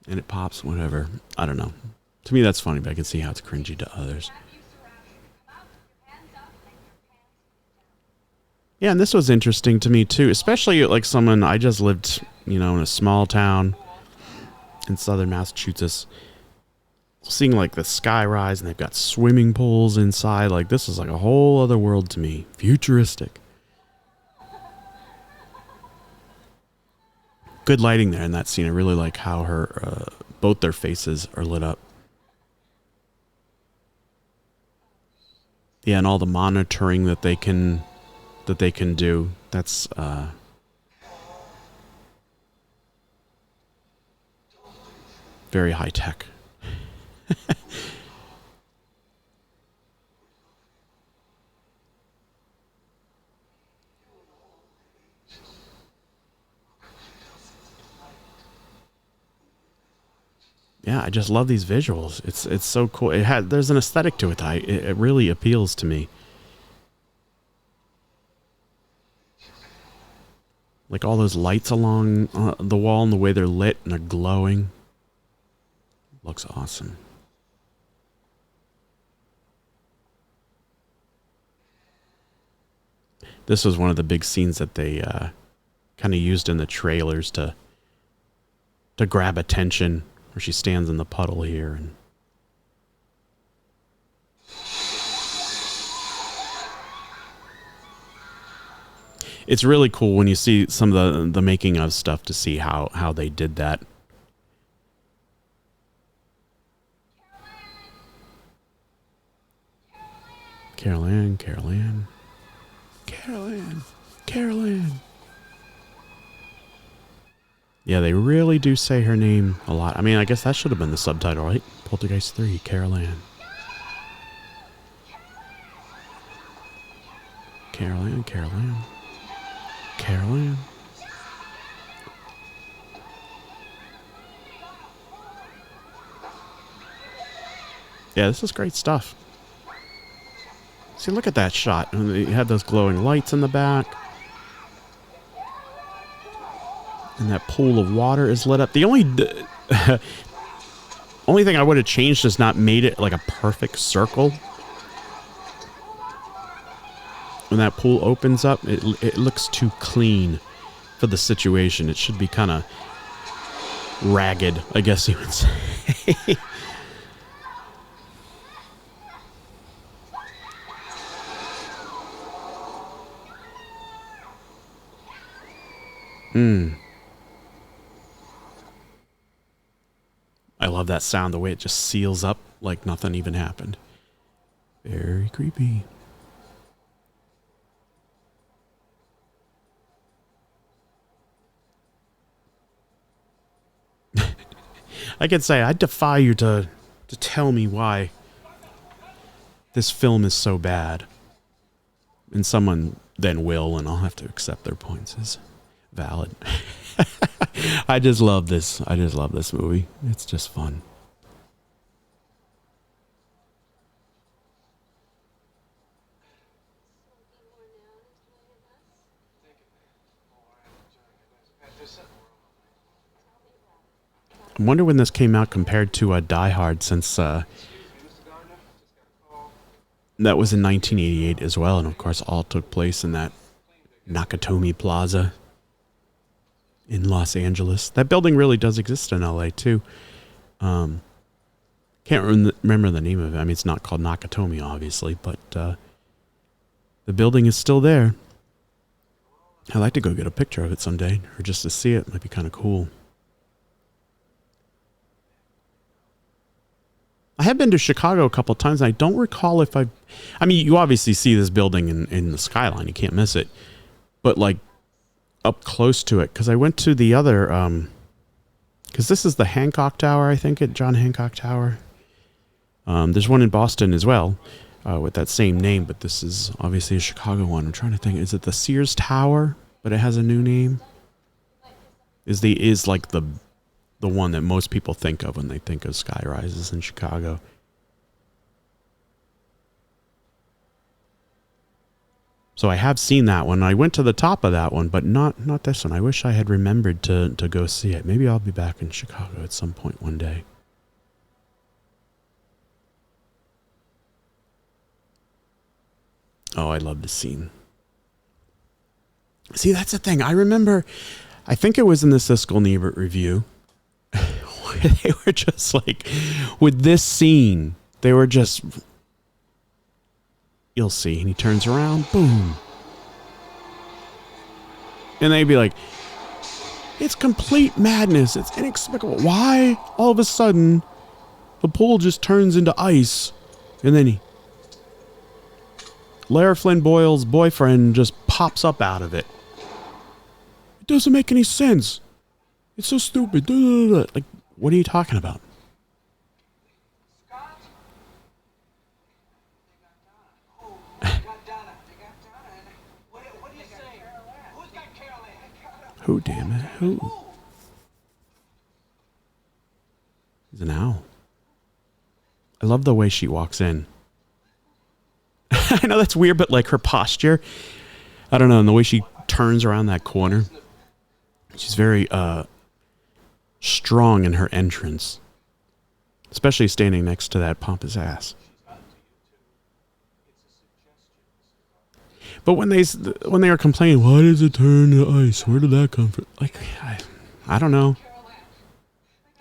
And it pops, whatever. I don't know. To me, that's funny, but I can see how it's cringy to others. Yeah, and this was interesting to me, too. Especially, like, someone... I just lived, in a small town in southern Massachusetts. Seeing, like, the sky rise, and they've got swimming pools inside. Like, this is, like, a whole other world to me. Futuristic. Good lighting there in that scene. I really like how her both their faces are lit up. Yeah, and all the monitoring that they can do. That's very high tech. Yeah, I just love these visuals. It's so cool. There's an aesthetic to it. It really appeals to me. Like all those lights along the wall and the way they're lit and they're glowing. Looks awesome. This was one of the big scenes that they kind of used in the trailers to grab attention. Where she stands in the puddle here, and it's really cool when you see some of the making of stuff to see how they did that. Carol Ann, Carol Ann, Carol Ann, Carol Ann. Yeah, they really do say her name a lot. I mean, I guess that should have been the subtitle, right? Poltergeist 3, Carol Ann. Carol Ann, Carol Ann, Carol Ann. Yeah, this is great stuff. See, look at that shot. And you had those glowing lights in the back. And that pool of water is lit up. The only only thing I would have changed is not made it like a perfect circle. When that pool opens up, it looks too clean for the situation. It should be kind of ragged, I guess you would say. I love that sound, the way it just seals up like nothing even happened. Very creepy. I could say, I defy you to tell me why this film is so bad. And someone then will, and I'll have to accept their points as valid. I just love this. I just love this movie. It's just fun. I wonder when this came out compared to Die Hard, since that was in 1988 as well, and of course all took place in that Nakatomi Plaza in Los Angeles. That building really does exist in LA too. Can't remember the name of it. I mean, it's not called Nakatomi, obviously, but the building is still there. I'd like to go get a picture of it someday, or just to see it. Might be kind of cool. I have been to Chicago a couple of times, and I don't recall if I mean, you obviously see this building in the skyline. You can't miss it. But, like, up close to it, because I went to the other, because this is the Hancock Tower, I think, at John Hancock Tower. There's one in Boston as well, with that same name, but this is obviously a Chicago one. I'm trying to think, is it the Sears Tower, but it has a new name? Is like the one that most people think of when they think of sky rises in Chicago. So I have seen that one. I went to the top of that one, but not this one. I wish I had remembered to go see it. Maybe I'll be back in Chicago at some point one day. Oh, I love this scene. See, that's the thing. I remember, I think it was in the Siskel and Ebert review, where they were just like, with this scene, they were just... You'll see. And he turns around. Boom. And they'd be like, it's complete madness. It's inexplicable. Why all of a sudden the pool just turns into ice? And then Lara Flynn Boyle's boyfriend just pops up out of it. It doesn't make any sense. It's so stupid. Like, what are you talking about? Who, damn it? Who? He's an owl. I love the way she walks in. I know that's weird, but like her posture, I don't know, and the way she turns around that corner, she's very strong in her entrance, especially standing next to that pompous ass. But when they are complaining, why does it turn to ice? Where did that come from? Like, I don't know.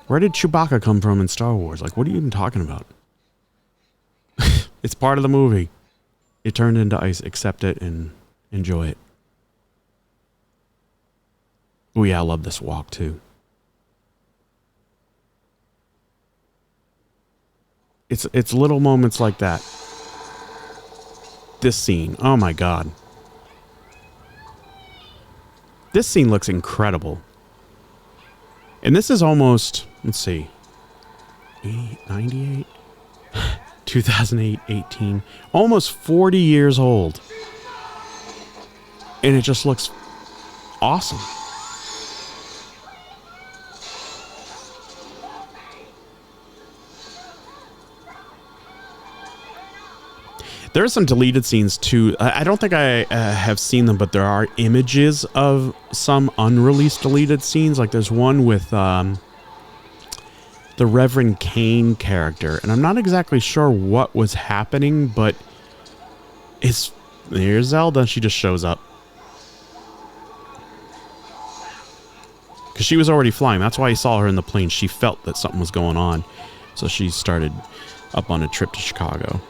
Where did Chewbacca come from in Star Wars? Like, what are you even talking about? It's part of the movie. It turned into ice. Accept it and enjoy it. Oh yeah, I love this walk too. It's little moments like that. This scene, oh my god. This scene looks incredible. And this is almost, let's see, 98? 2008, 18. Almost 40 years old. And it just looks awesome. There are some deleted scenes too. I don't think I have seen them, but there are images of some unreleased deleted scenes. Like there's one with the Reverend Cain character, and I'm not exactly sure what was happening, but here's Zelda. She just shows up because she was already flying. That's why he saw her in the plane. She felt that something was going on, so she started up on a trip to Chicago.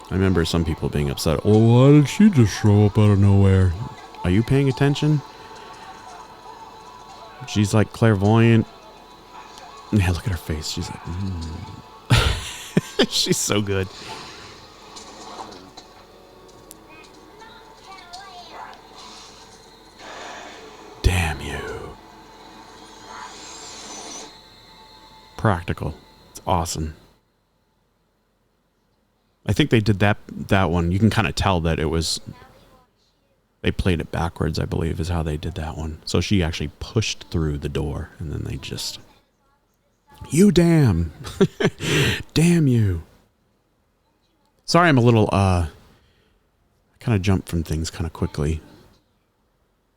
I remember some people being upset. Oh, why did she just show up out of nowhere? Are you paying attention? She's like clairvoyant. Yeah, look at her face. She's like, She's so good. Damn you. Practical. It's awesome. I think they did that one. You can kind of tell that it was... They played it backwards, I believe, is how they did that one. So she actually pushed through the door, and then they just... You damn! Damn you! Sorry I'm a little, I kind of jump from things kind of quickly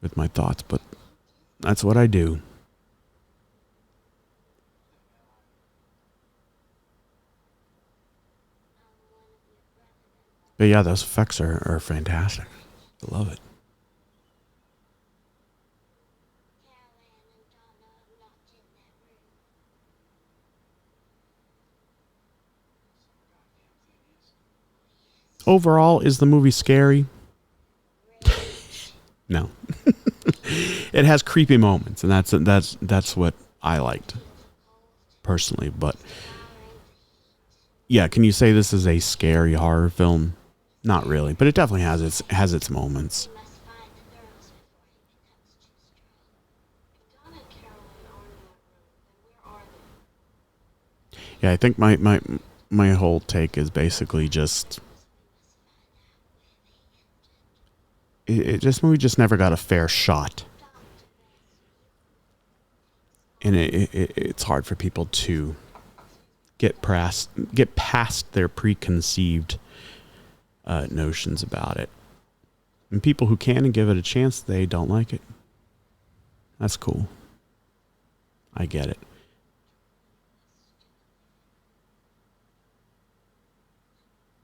with my thoughts, but that's what I do. But yeah, those effects are fantastic. I love it. Overall, is the movie scary? No. It has creepy moments, and that's what I liked personally. But yeah, can you say this is a scary horror film? Not really, but it definitely has its moments. Yeah, I think my whole take is basically just this movie just never got a fair shot, and it's hard for people to get past their preconceived notions about it. And people who can and give it a chance, they don't like it. That's cool. I get it.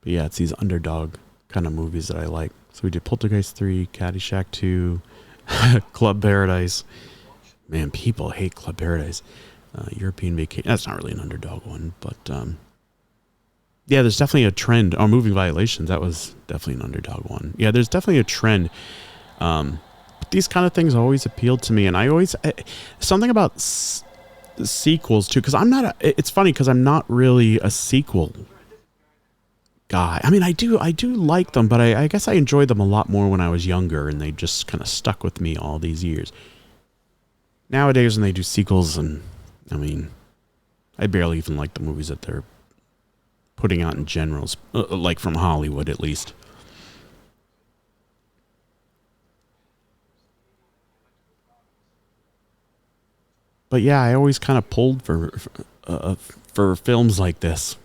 But yeah, it's these underdog kind of movies that I like. So we did Poltergeist 3, Caddyshack 2, Club Paradise. Man, people hate Club Paradise. European Vacation. That's not really an underdog one, but yeah, there's definitely a trend. Oh, Moving Violations, that was definitely an underdog one. Yeah, there's definitely a trend. But these kind of things always appealed to me, and I always something about sequels too, because it's funny because I'm not really a sequel guy. I mean, I do like them, but I guess I enjoyed them a lot more when I was younger, and they just kind of stuck with me all these years. Nowadays, when they do sequels, and I mean, I barely even like the movies that they're putting out in general, like from Hollywood at least. But yeah, I always kind of pulled for films like this.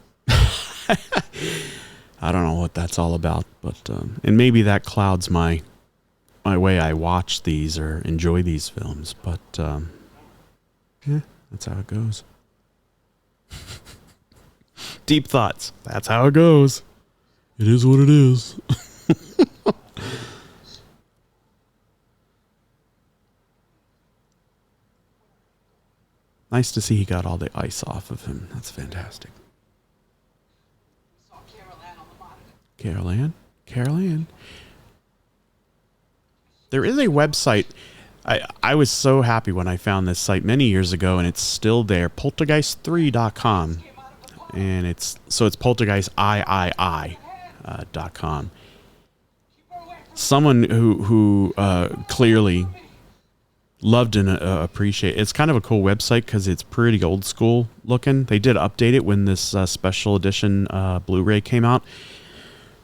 I don't know what that's all about, but and maybe that clouds my way I watch these or enjoy these films. But yeah, that's how it goes. Deep thoughts. That's how it goes. It is what it is. Nice to see he got all the ice off of him. That's fantastic. Carol Ann? Carol Ann? There is a website. I was so happy when I found this site many years ago, and it's still there. Poltergeist3.com, and it's Poltergeist .com. Someone who clearly loved and appreciate. It's kind of a cool website because it's pretty old school looking. They did update it when this special edition Blu-ray came out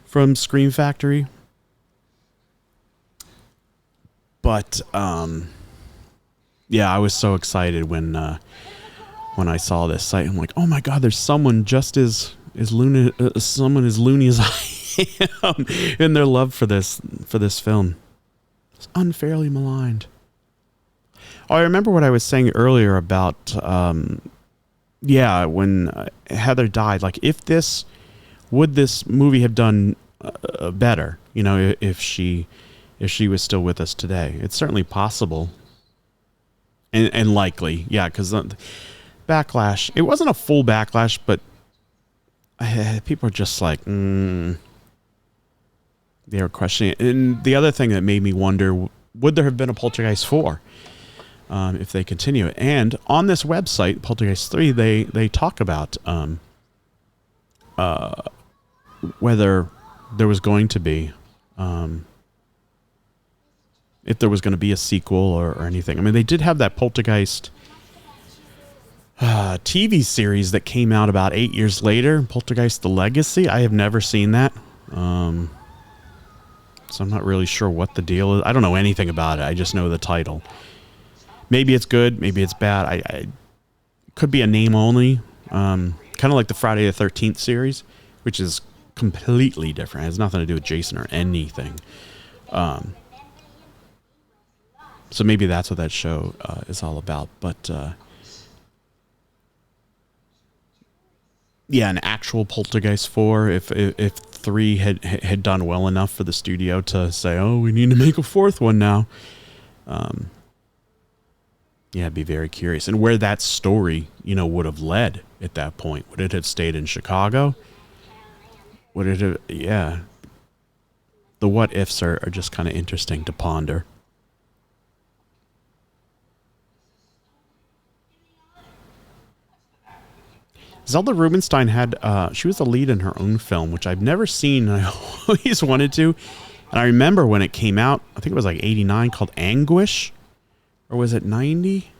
from Scream Factory. But yeah, I was so excited when I saw this site. I'm like, oh my god, there's someone just as loony, someone as loony as I am in their love for this film. It's unfairly maligned. Oh, I remember what I was saying earlier about when Heather died. Like, would this movie have done better? You know, if she was still with us today. It's certainly possible. And likely, yeah, because the backlash, it wasn't a full backlash, but people are just like, they were questioning it. And the other thing that made me wonder, would there have been a Poltergeist 4 if they continue it? And on this website, Poltergeist 3, they talk about whether there was going to be if there was going to be a sequel or anything. I mean, they did have that Poltergeist TV series that came out about 8 years later, Poltergeist: The Legacy. I have never seen that. So I'm not really sure what the deal is. I don't know anything about it. I just know the title. Maybe it's good. Maybe it's bad. I could be a name only. Kind of like the Friday the 13th series, which is completely different. It has nothing to do with Jason or anything. So maybe that's what that show is all about. But yeah, an actual Poltergeist 4, if 3 had done well enough for the studio to say, oh, we need to make a 4th one now. Yeah, I'd be very curious. And where that story, would have led at that point. Would it have stayed in Chicago? Would it have, yeah. The what ifs are just kind of interesting to ponder. Zelda Rubinstein she was the lead in her own film, which I've never seen. And I always wanted to. And I remember when it came out, I think it was like 89, called Anguish. Or was it 90?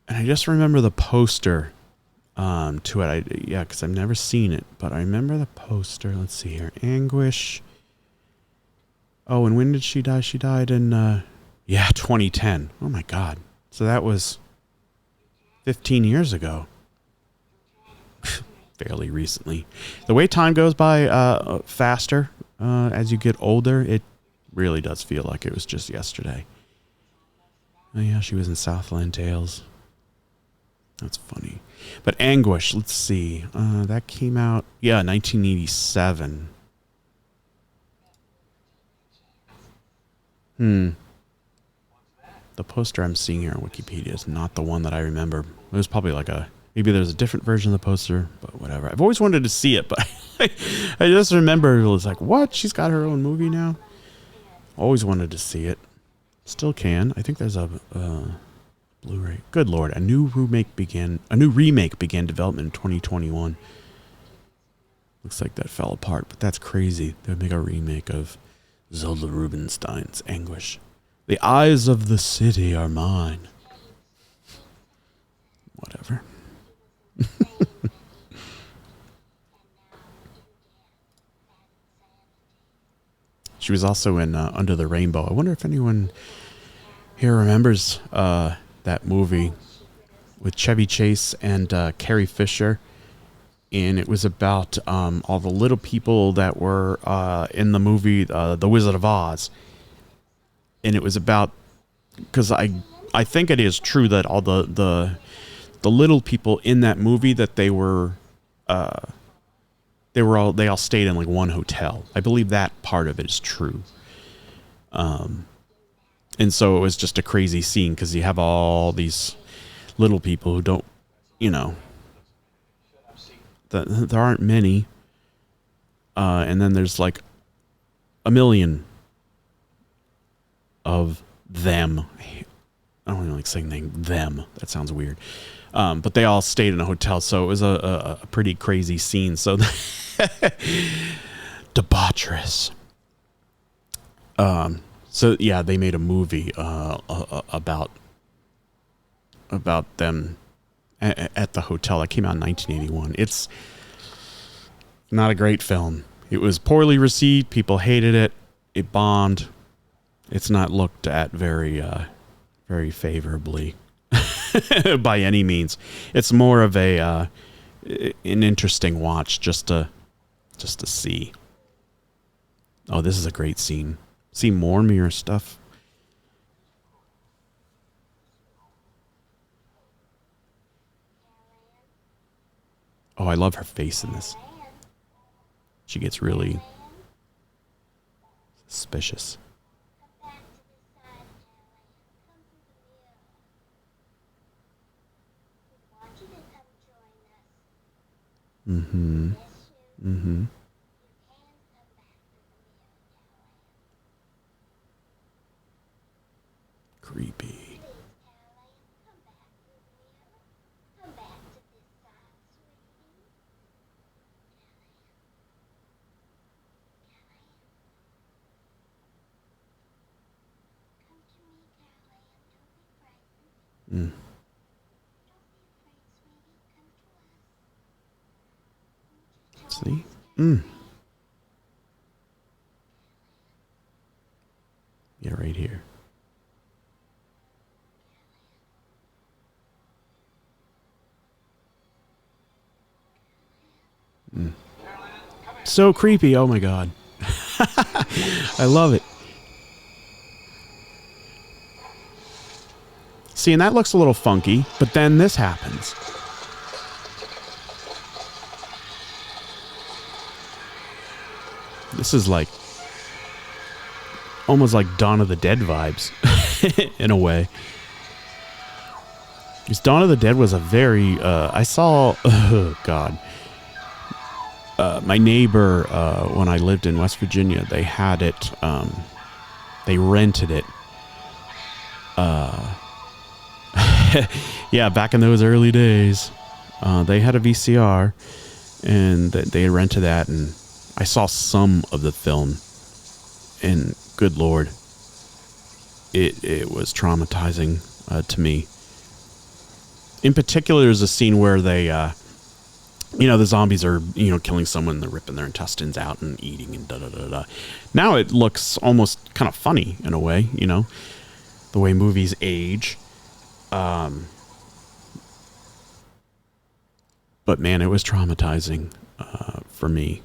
And I just remember the poster to it. Because I've never seen it. But I remember the poster. Let's see here. Anguish. Oh, and when did she die? She died in, 2010. Oh, my God. So that was 15 years ago. Fairly recently. The way time goes by faster as you get older, it really does feel like it was just yesterday. Oh yeah, she was in Southland Tales. That's funny. But Anguish, let's see. That came out, 1987. The poster I'm seeing here on Wikipedia is not the one that I remember. It was probably like maybe there's a different version of the poster, but whatever. I've always wanted to see it, but I just remember it was like, what? She's got her own movie now? Always wanted to see it. Still can. I think there's a Blu-ray. Good Lord. A new remake began development in 2021. Looks like that fell apart, but that's crazy. They'd make a remake of Zelda Rubinstein's Anguish. The eyes of the city are mine. Whatever. She was also in Under the Rainbow. I wonder if anyone here remembers that movie with Chevy Chase and Carrie Fisher. And it was about all the little people that were in the movie The Wizard of Oz. And it was about, because I think it is true that all the little people in that movie, that they all stayed in like one hotel. I believe that part of it is true. And so it was just a crazy scene because you have all these little people who don't, there aren't many. And then there's like a million of them. I don't even like saying them. That sounds weird. But they all stayed in a hotel, so it was a pretty crazy scene. So debaucherous. So yeah, they made a movie about them at the hotel. That came out in 1981. It's not a great film. It was poorly received. People hated it. It bombed. It's not looked at very favorably by any means. It's more of an interesting watch just to see. Oh, this is a great scene. See more mirror stuff. Oh, I love her face in this. She gets really suspicious. Mm-hmm. Mm-hmm. Creepy. Mm. See? Mm. Yeah, right here. Mm. So creepy. Oh my God. I love it. See, and that looks a little funky, but then this happens. This is like almost like Dawn of the Dead vibes in a way. Because Dawn of the Dead was a very, I saw, oh God. My neighbor, when I lived in West Virginia, they had it, they rented it. Yeah, back in those early days, they had a VCR, and they rented that, and I saw some of the film, and good Lord, it was traumatizing to me. In particular, there's a scene where they, the zombies are, killing someone, they're ripping their intestines out and eating and da-da-da-da. Now it looks almost kind of funny in a way, the way movies age. But man, it was traumatizing for me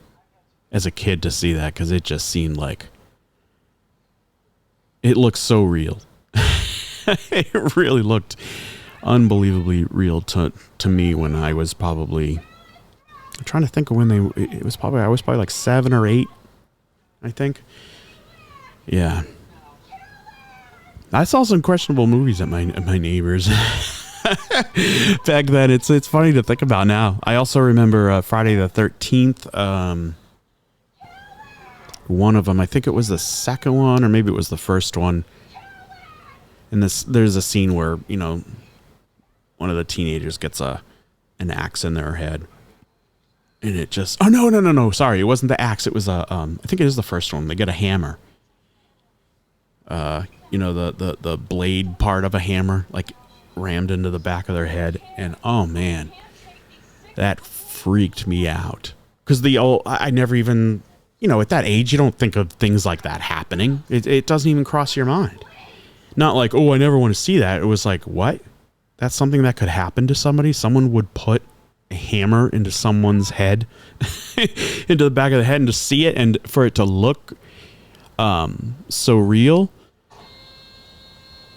as a kid to see that, because it just seemed like it looked so real. It really looked unbelievably real to me when I was probably, I'm trying to think of when I was probably like 7 or 8, I think. Yeah. I saw some questionable movies at my neighbors back then. It's funny to think about now. I also remember Friday the 13th. One of them, I think it was the second one, or maybe it was the first one. And there's a scene where one of the teenagers gets an axe in their head, and it just no, sorry, it wasn't the axe. It was I think it is the first one. They get a hammer. The blade part of a hammer, like, rammed into the back of their head, and oh man, that freaked me out. Because I never even, at that age, you don't think of things like that happening. It doesn't even cross your mind. Not like, oh, I never want to see that. It was like, what? That's something that could happen to somebody? Someone would put a hammer into someone's head, into the back of the head, and to see it, and for it to look so real.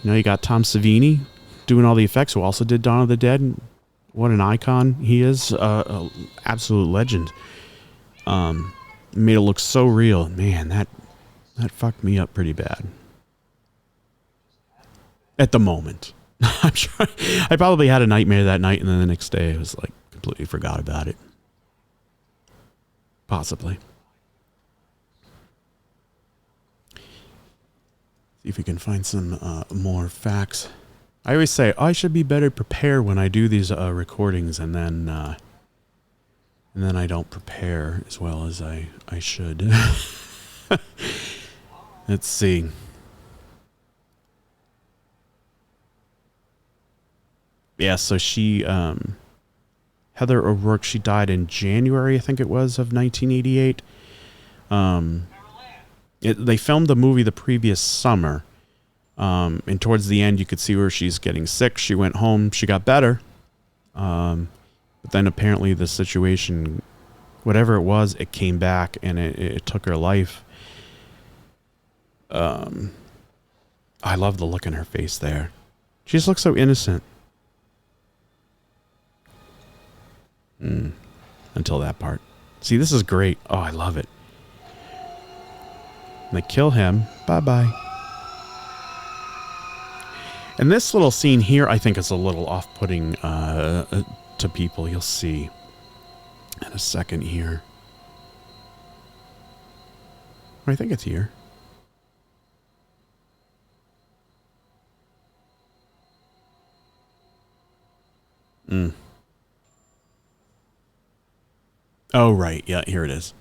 You got Tom Savini doing all the effects, who also did Dawn of the Dead. What an icon he is. An absolute legend. Made it look so real. Man, that fucked me up pretty bad. At the moment. I'm sure I probably had a nightmare that night, and then the next day I was like, completely forgot about it. Possibly. See if we can find some more facts. I always say I should be better prepared when I do these recordings, and then I don't prepare as well as I should. Let's see. Yeah, so she, Heather O'Rourke, she died in January, I think it was, of 1988. They filmed the movie the previous summer. And towards the end, you could see where she's getting sick. She went home. She got better. But then apparently the situation, whatever it was, it came back and it took her life. I love the look in her face there. She just looks so innocent. Until that part. See, this is great. Oh, I love it. And they kill him. Bye-bye. And this little scene here, I think, is a little off-putting to people. You'll see in a second here. I think it's here. Oh, right. Yeah, here it is.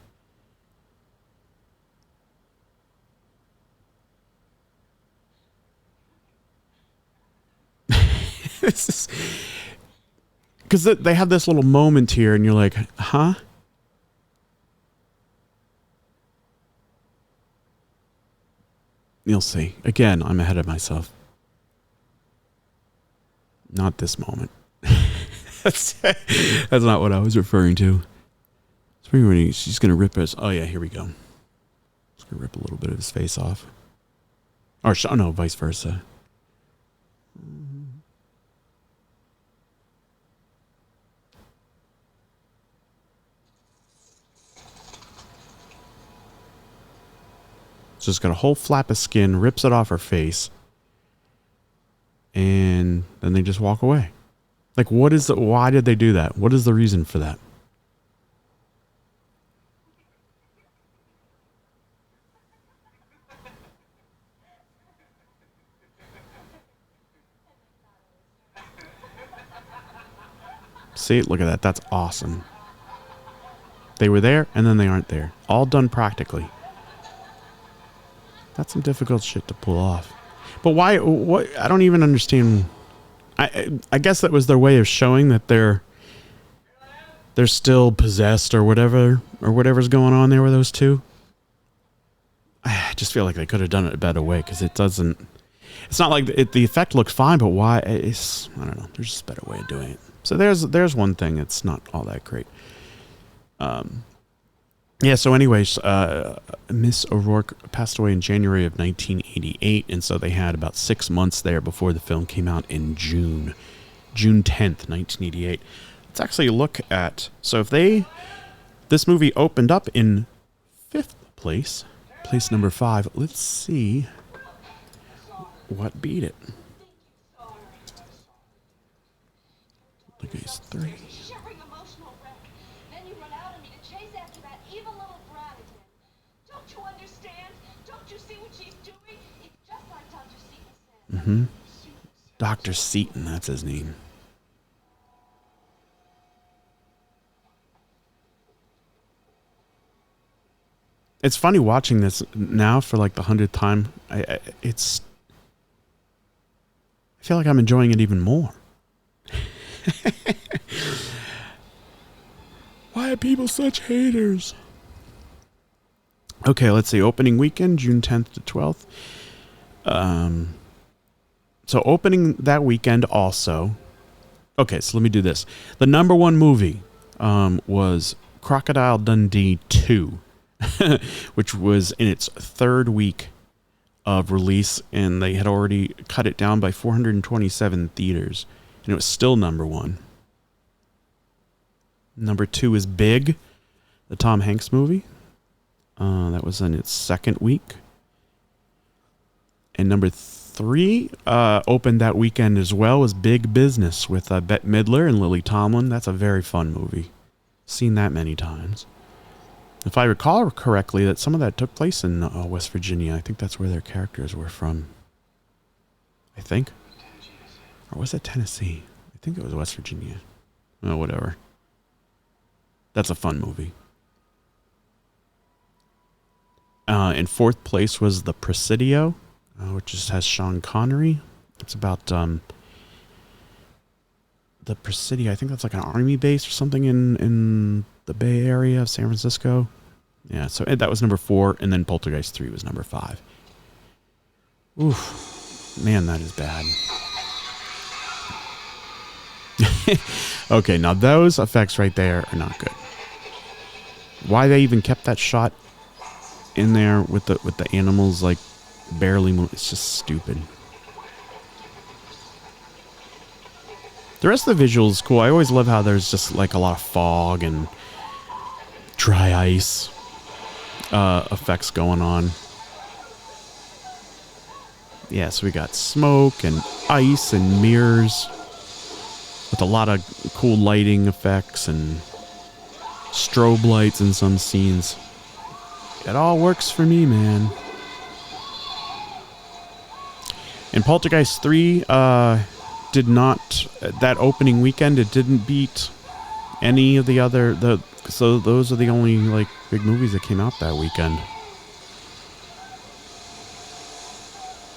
Because they have this little moment here, and you're like, huh? You'll see. Again, I'm ahead of myself. Not this moment. That's not what I was referring to. She's going to rip us. Oh, yeah, here we go. She's going to rip a little bit of his face off. Or, oh, no, vice versa. So it's got a whole flap of skin, rips it off her face, and then they just walk away. Like, why did they do that? What is the reason for that? See, look at that. That's awesome. They were there, and then they aren't there. All done practically. That's some difficult shit to pull off. But why? What? I don't even understand. I guess that was their way of showing that they're still possessed or whatever's going on there with those two. I just feel like they could have done it a better way, because it doesn't. It's not like the effect looks fine, but why? I don't know. There's just a better way of doing it. So there's one thing. It's not all that great. Yeah, so anyways, Miss O'Rourke passed away in January of 1988, and so they had about 6 months there before the film came out in June 10th, 1988. Let's actually look at, so if this movie opened up in 5th place number 5, let's see what beat it. Poltergeist 3. Dr. Seaton, that's his name. It's funny watching this now for like the 100th time. I feel like I'm enjoying it even more. Why are people such haters? Okay, let's see. Opening weekend, June 10th to 12th. So opening that weekend also. Okay, so let me do this. The number one movie was Crocodile Dundee 2, which was in its 3rd week of release, and they had already cut it down by 427 theaters, and it was still number 1. Number 2 is Big, the Tom Hanks movie. That was in its 2nd week. And number 3 opened that weekend as well, was Big Business with Bette Midler and Lily Tomlin. That's a very fun movie. Seen that many times. If I recall correctly, that some of that took place in West Virginia. I think that's where their characters were from. I think. Or was it Tennessee? I think it was West Virginia. Oh, whatever. That's a fun movie. In fourth place was The Presidio, which just has Sean Connery. It's about The Presidio. I think that's like an army base or something in the Bay Area of San Francisco. Yeah, so that was number 4, and then Poltergeist 3 was number 5. Oof. Man, that is bad. Okay, now those effects right there are not good. Why they even kept that shot in there with the animals like barely moving, it's just stupid. The rest of the visuals is cool. I always love how there's just like a lot of fog and dry ice effects going on. Yeah, so we got smoke and ice and mirrors with a lot of cool lighting effects and strobe lights in some scenes. It all works for me, man. And Poltergeist 3 did not, that opening weekend, it didn't beat any of the other, so those are the only like big movies that came out that weekend.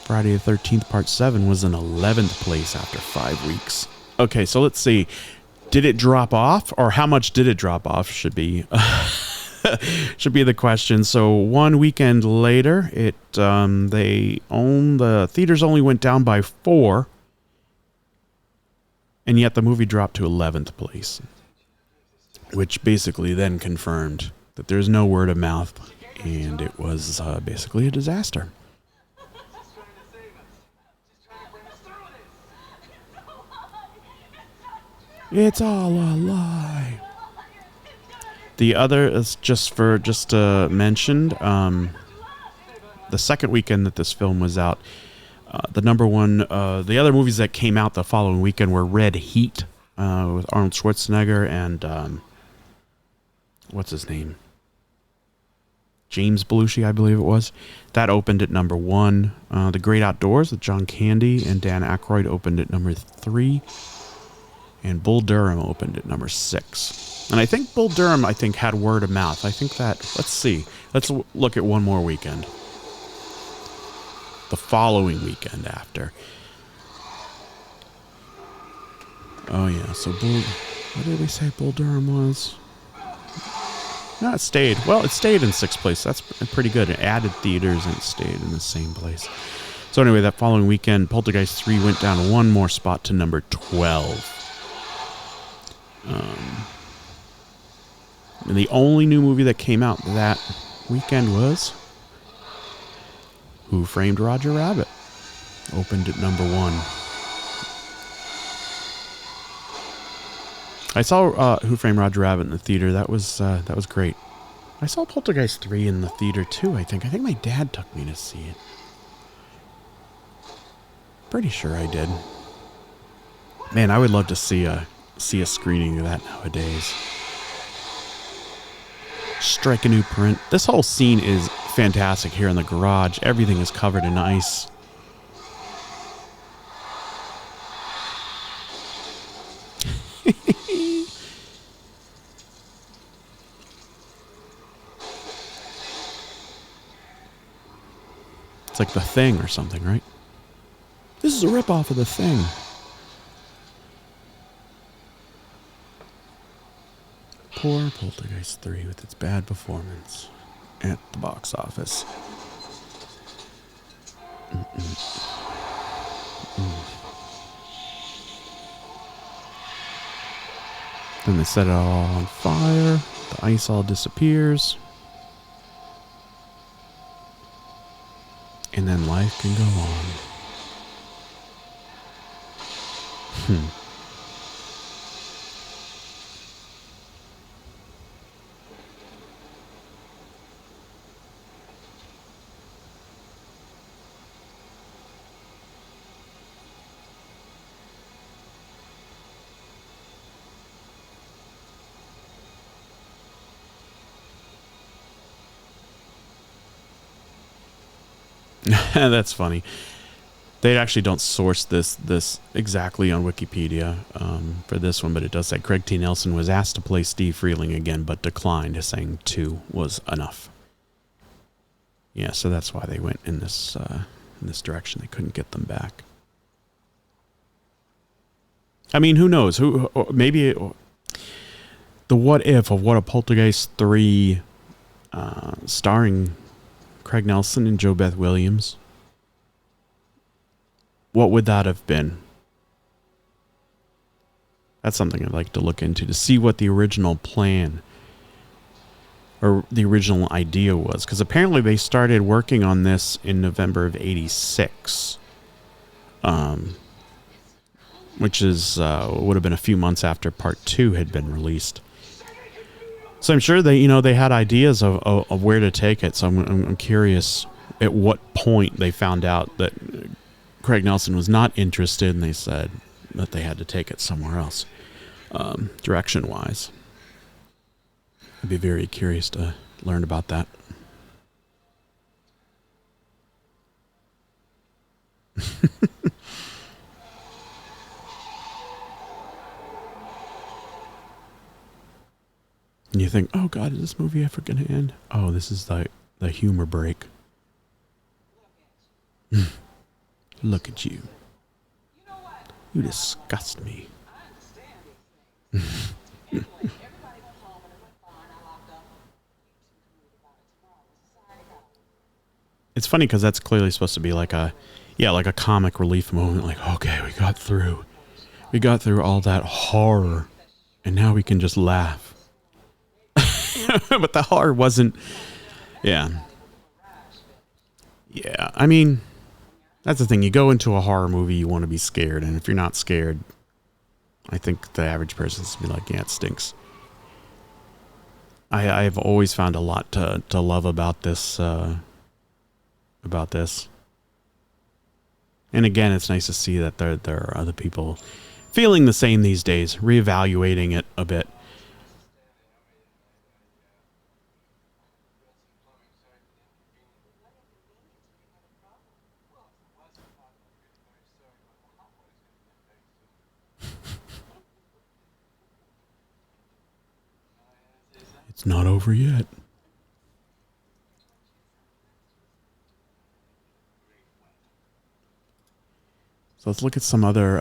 Friday the 13th Part 7 was in 11th place after 5 weeks. Okay, so let's see. Did it drop off, or how much did it drop off should be should be the question. So one weekend later, the theaters only went down by 4, and yet the movie dropped to 11th place, which basically then confirmed that there's no word of mouth, and it was basically a disaster. It's all a lie. The other is just mentioned, the second weekend that this film was out, the other movies that came out the following weekend were Red Heat with Arnold Schwarzenegger and what's his name? James Belushi, I believe it was. That opened at number 1. The Great Outdoors with John Candy and Dan Aykroyd opened at number 3. And Bull Durham opened at number 6. And I think Bull Durham, had word of mouth. I think that, let's see. Let's look at one more weekend. The following weekend after. Oh, yeah. So what did we say Bull Durham was? No, it stayed. Well, it stayed in 6th place. That's pretty good. It added theaters and it stayed in the same place. So anyway, that following weekend, Poltergeist 3 went down one more spot to number 12. And the only new movie that came out that weekend was Who Framed Roger Rabbit. Opened at number 1. I saw Who Framed Roger Rabbit in the theater. That was great. I saw Poltergeist 3 in the theater too, I think. I think my dad took me to see it. Pretty sure I did. Man, I would love to see a screening of that nowadays. Strike a new print. This whole scene is fantastic here in the garage. Everything is covered in ice. It's like The Thing or something, right? This is a ripoff of The Thing. Poor Poltergeist 3 with its bad performance at the box office. Then they set it all on fire. The ice all disappears. And then life can go on. That's funny. They actually don't source this exactly on Wikipedia for this one, but it does say Craig T. Nelson was asked to play Steve Freeling again, but declined, saying 2 was enough. Yeah, so that's why they went in this direction. They couldn't get them back. I mean, who knows? Maybe the what if of what a Poltergeist 3 starring Craig Nelson and Jo Beth Williams. What would that have been? That's something I'd like to look into to see what the original plan or the original idea was. Because apparently they started working on this in November of '86. Which is would have been a few months after Part 2 had been released. So I'm sure they had ideas of where to take it. So I'm curious at what point they found out that Craig Nelson was not interested, and they said that they had to take it somewhere else, direction-wise. I'd be very curious to learn about that. And you think, oh God, is this movie ever going to end? Oh, this is the humor break. Look at you. You disgust me. It's funny because that's clearly supposed to be like a comic relief moment. Like, okay, we got through all that horror, and now we can just laugh. But the horror wasn't. Yeah. I mean, that's the thing. You go into a horror movie, you want to be scared, and if you're not scared, I think the average person's be like, yeah, it stinks. I've always found a lot to love about this. And again, it's nice to see that there are other people feeling the same these days, reevaluating it a bit. It's not over yet. So let's look at some other,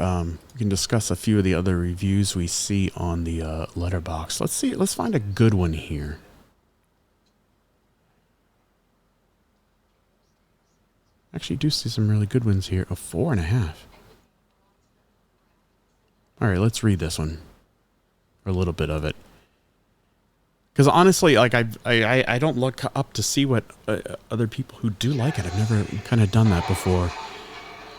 we can discuss a few of the other reviews we see on the letterbox. Let's find a good one here. Actually, do see some really good ones here. A 4.5. All right, let's read this one. Or a little bit of it. Because honestly, like I don't look up to see what other people who do like it. I've never kind of done that before.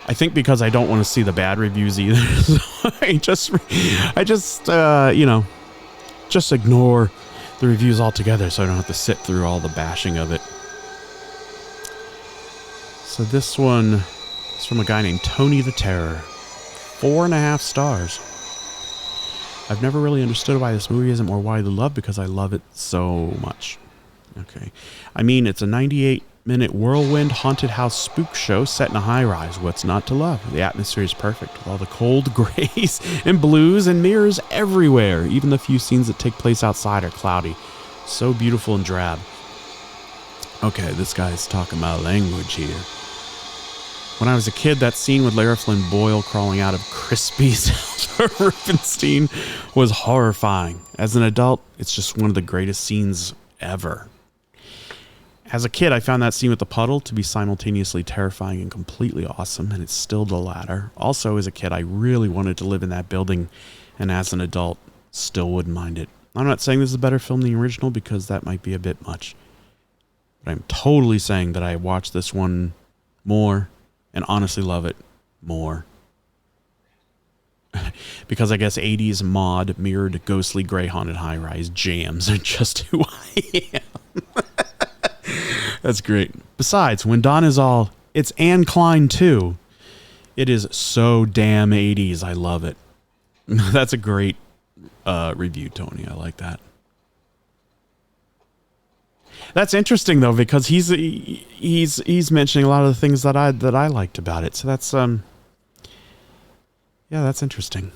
I think because I don't want to see the bad reviews either. So I just ignore the reviews altogether, so I don't have to sit through all the bashing of it. So this one is from a guy named Tony the Terror. 4.5 stars. I've never really understood why this movie isn't more widely loved because I love it so much. Okay. I mean, it's a 98-minute whirlwind haunted house spook show set in a high-rise. What's not to love? The atmosphere is perfect with all the cold grays and blues and mirrors everywhere. Even the few scenes that take place outside are cloudy. So beautiful and drab. Okay, this guy's talking about language here. When I was a kid, that scene with Lara Flynn Boyle crawling out of Crispy's house Rubenstein was horrifying. As an adult, it's just one of the greatest scenes ever. As a kid, I found that scene with the puddle to be simultaneously terrifying and completely awesome, and it's still the latter. Also, as a kid, I really wanted to live in that building, and as an adult, still wouldn't mind it. I'm not saying this is a better film than the original, because that might be a bit much. But I'm totally saying that I watched this one more and honestly love it more. Because I guess 80s mod mirrored ghostly gray haunted high-rise jams are just who I am. That's great. Besides, when Dawn is all, it's Anne Klein too. It is so damn 80s. I love it. That's a great review, Tony. I like that. That's interesting though, because he's mentioning a lot of the things that I liked about it. So that's yeah, that's interesting.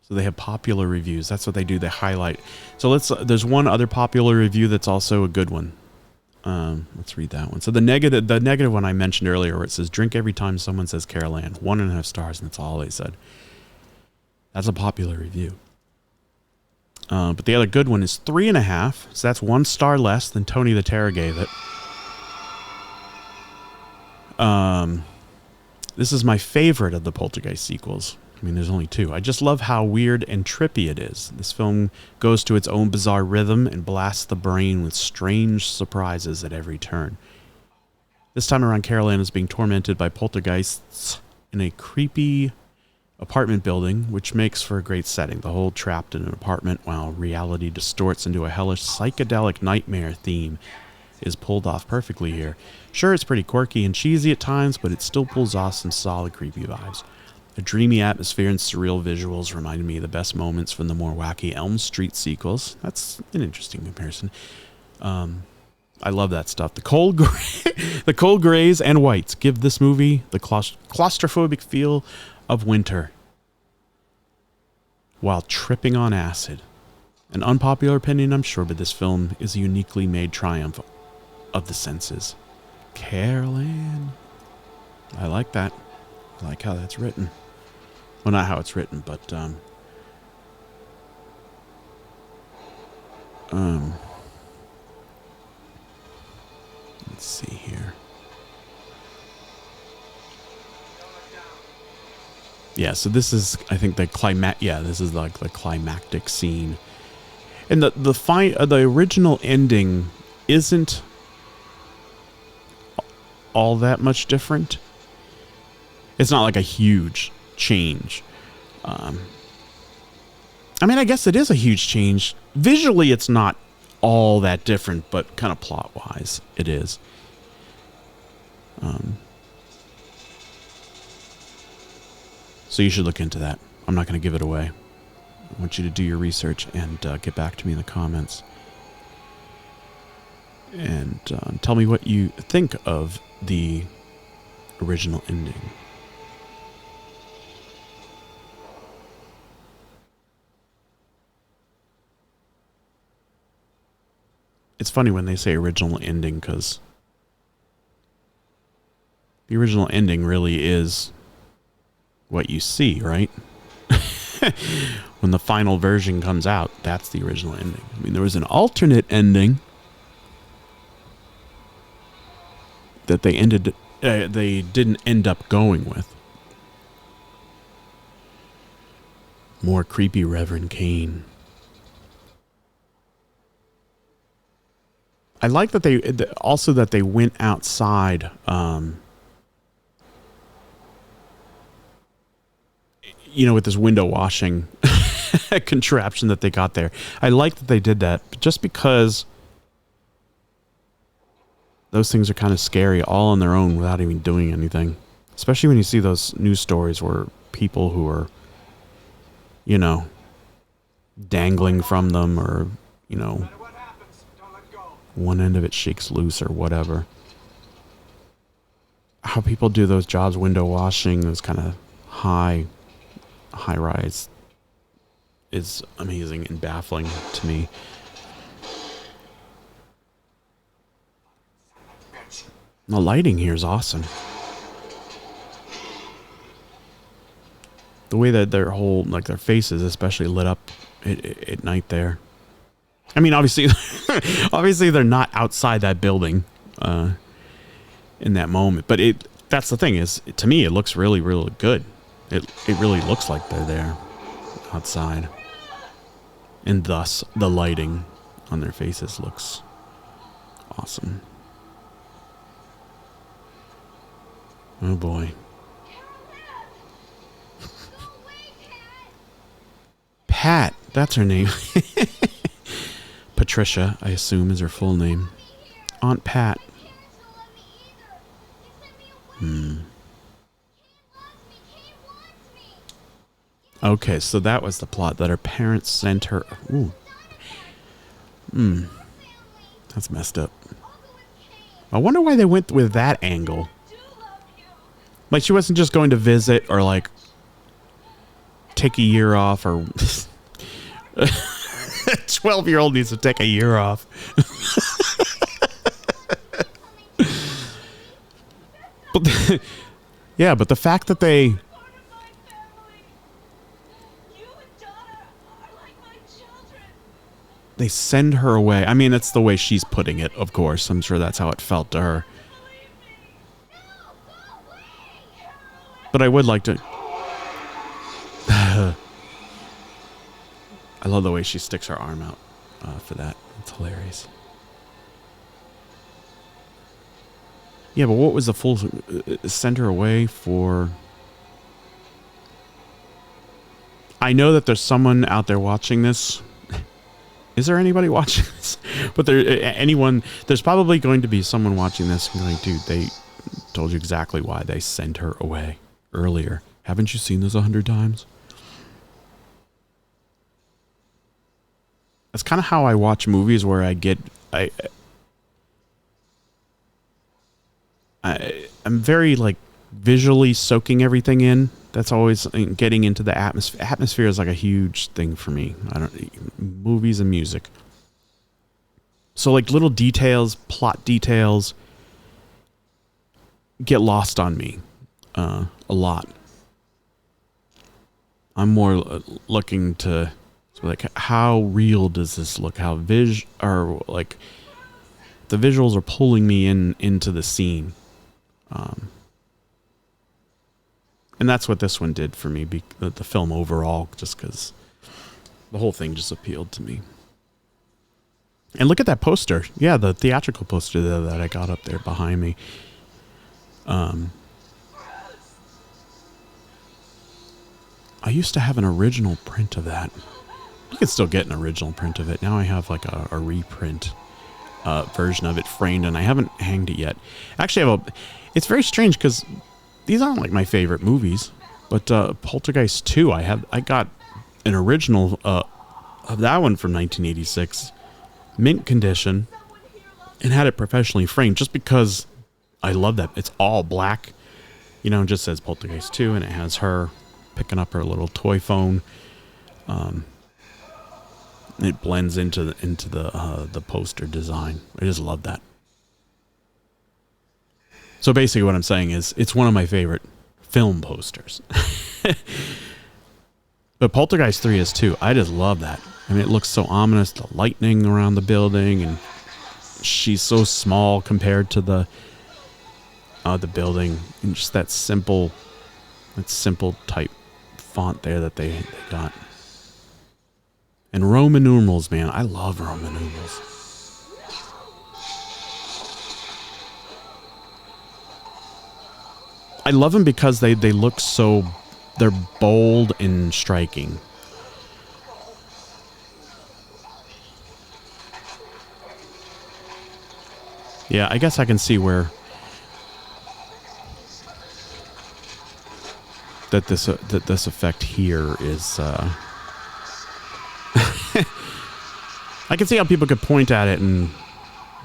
So they have popular reviews. That's what they do. They highlight. So there's one other popular review that's also a good one. Let's read that one. So the negative one I mentioned earlier, where it says drink every time someone says Carol Ann, 1.5 stars, and that's all they said. That's a popular review. But the other good one is 3.5. So that's 1 star less than Tony the Terror gave it. This is my favorite of the Poltergeist sequels. I mean, there's only 2. I just love how weird and trippy it is. This film goes to its own bizarre rhythm and blasts the brain with strange surprises at every turn. This time around, Carol Ann is being tormented by poltergeists in a creepy apartment building, which makes for a great setting. The whole trapped in an apartment while reality distorts into a hellish psychedelic nightmare theme is pulled off perfectly here. Sure, it's pretty quirky and cheesy at times, but it still pulls off some solid creepy vibes. The dreamy atmosphere and surreal visuals reminded me of the best moments from the more wacky Elm Street sequels. That's an interesting comparison. I love that stuff. The cold grays and whites give this movie the claustrophobic feel of winter while tripping on acid. An unpopular opinion, I'm sure, but this film is a uniquely made triumph of the senses. Carol Ann. I like that. I like how that's written. Well, not how it's written, but let's see here. Yeah, so this is, I think, this is like the climactic scene. And the original ending isn't all that much different. It's not like a huge change. I mean, I guess it is a huge change. Visually, it's not all that different, but kind of plot-wise, it is. So you should look into that. I'm not going to give it away. I want you to do your research and get back to me in the comments. And tell me what you think of the original ending. It's funny when they say original ending, because the original ending really is what you see, right? When the final version comes out, that's the original ending. I mean, there was an alternate ending that they didn't end up going with. More creepy Reverend Cain. I like that they went outside. With this window washing contraption that they got there. I like that they did that, just because those things are kind of scary all on their own without even doing anything. Especially when you see those news stories where people who are, dangling from them, or, one end of it shakes loose or whatever. How people do those jobs, window washing, those kind of high rise, is amazing and baffling to me. The lighting here is awesome. The way that their faces especially lit up at night there. I mean, obviously they're not outside that building in that moment, but that's the thing, is, to me, it looks really, really good. It really looks like they're there outside. And thus, the lighting on their faces looks awesome. Oh boy. Pat, that's her name. Patricia, I assume, is her full name. Aunt Pat. Okay, so that was the plot, that her parents sent her... Ooh. That's messed up. I wonder why they went with that angle. Like, she wasn't just going to visit or, like, take a year off or... 12-year-old needs to take a year off. But yeah, but the fact that they... They send her away. I mean, that's the way she's putting it, of course. I'm sure that's how it felt to her. But I would like to... I love the way she sticks her arm out for that. It's hilarious. Yeah, but what was the full... send her away for... I know that there's someone out there watching this. Is there anybody watching this? But there's probably going to be someone watching this and going, dude, they told you exactly why they sent her away earlier. Haven't you seen this 100 times? That's kind of how I watch movies, where I'm very, like, visually soaking everything in. That's always getting into the atmosphere. Atmosphere is like a huge thing for me. Movies and music. So, like, little details, plot details get lost on me a lot. I'm more looking to, like, how real does this look? How or like the visuals are pulling me into the scene. And that's what this one did for me, the film overall, just because the whole thing just appealed to me. And look at that poster. Yeah, the theatrical poster that I got up there behind me. I used to have an original print of that. You can still get an original print of it. Now I have like a reprint version of it framed, and I haven't hanged it yet. Actually, it's very strange because these aren't like my favorite movies, but Poltergeist 2, I got an original of that one from 1986, mint condition, and had it professionally framed just because I love that. It's all black, it just says Poltergeist 2, and it has her picking up her little toy phone. It blends into the poster design. I just love that. So basically what I'm saying is it's one of my favorite film posters. But Poltergeist 3 is too. I just love that. I mean, it looks so ominous, the lightning around the building, and she's so small compared to the building, and just that simple type font there that they got. And Roman numerals, man. I love Roman numerals. I love them because they look so... They're bold and striking. Yeah, I guess I can see where... that this effect here is... I can see how people could point at it and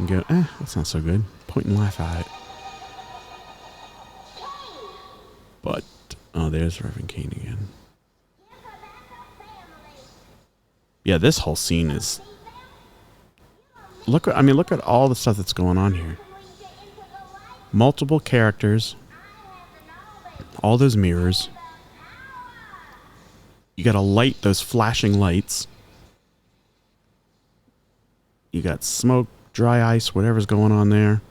go, that's not so good. Point and laugh at it. But, oh, there's Reverend Kane again. Yeah, this whole scene is... Look at all the stuff that's going on here. Multiple characters. All those mirrors. You got a light, those flashing lights. You got smoke, dry ice, whatever's going on there.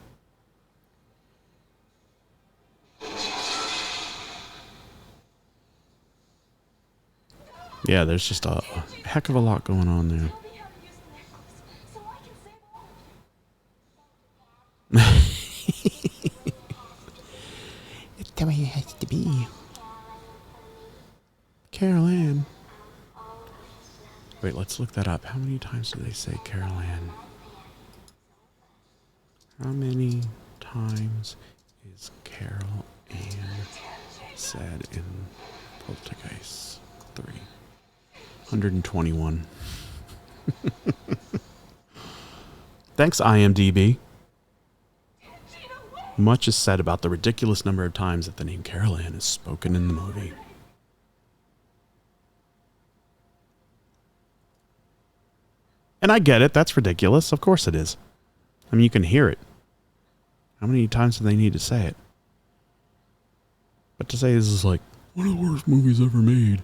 Yeah, there's just a heck of a lot going on there. It's the way it has to be. Carol Ann. Wait, let's look that up. How many times do they say Carol Ann? How many times is Carol Ann said in Poltergeist? 3. 121. Thanks, IMDb. Much is said about the ridiculous number of times that the name Carol Ann is spoken in the movie. And I get it. That's ridiculous. Of course it is. I mean, you can hear it. How many times do they need to say it? But to say this is like one of the worst movies ever made.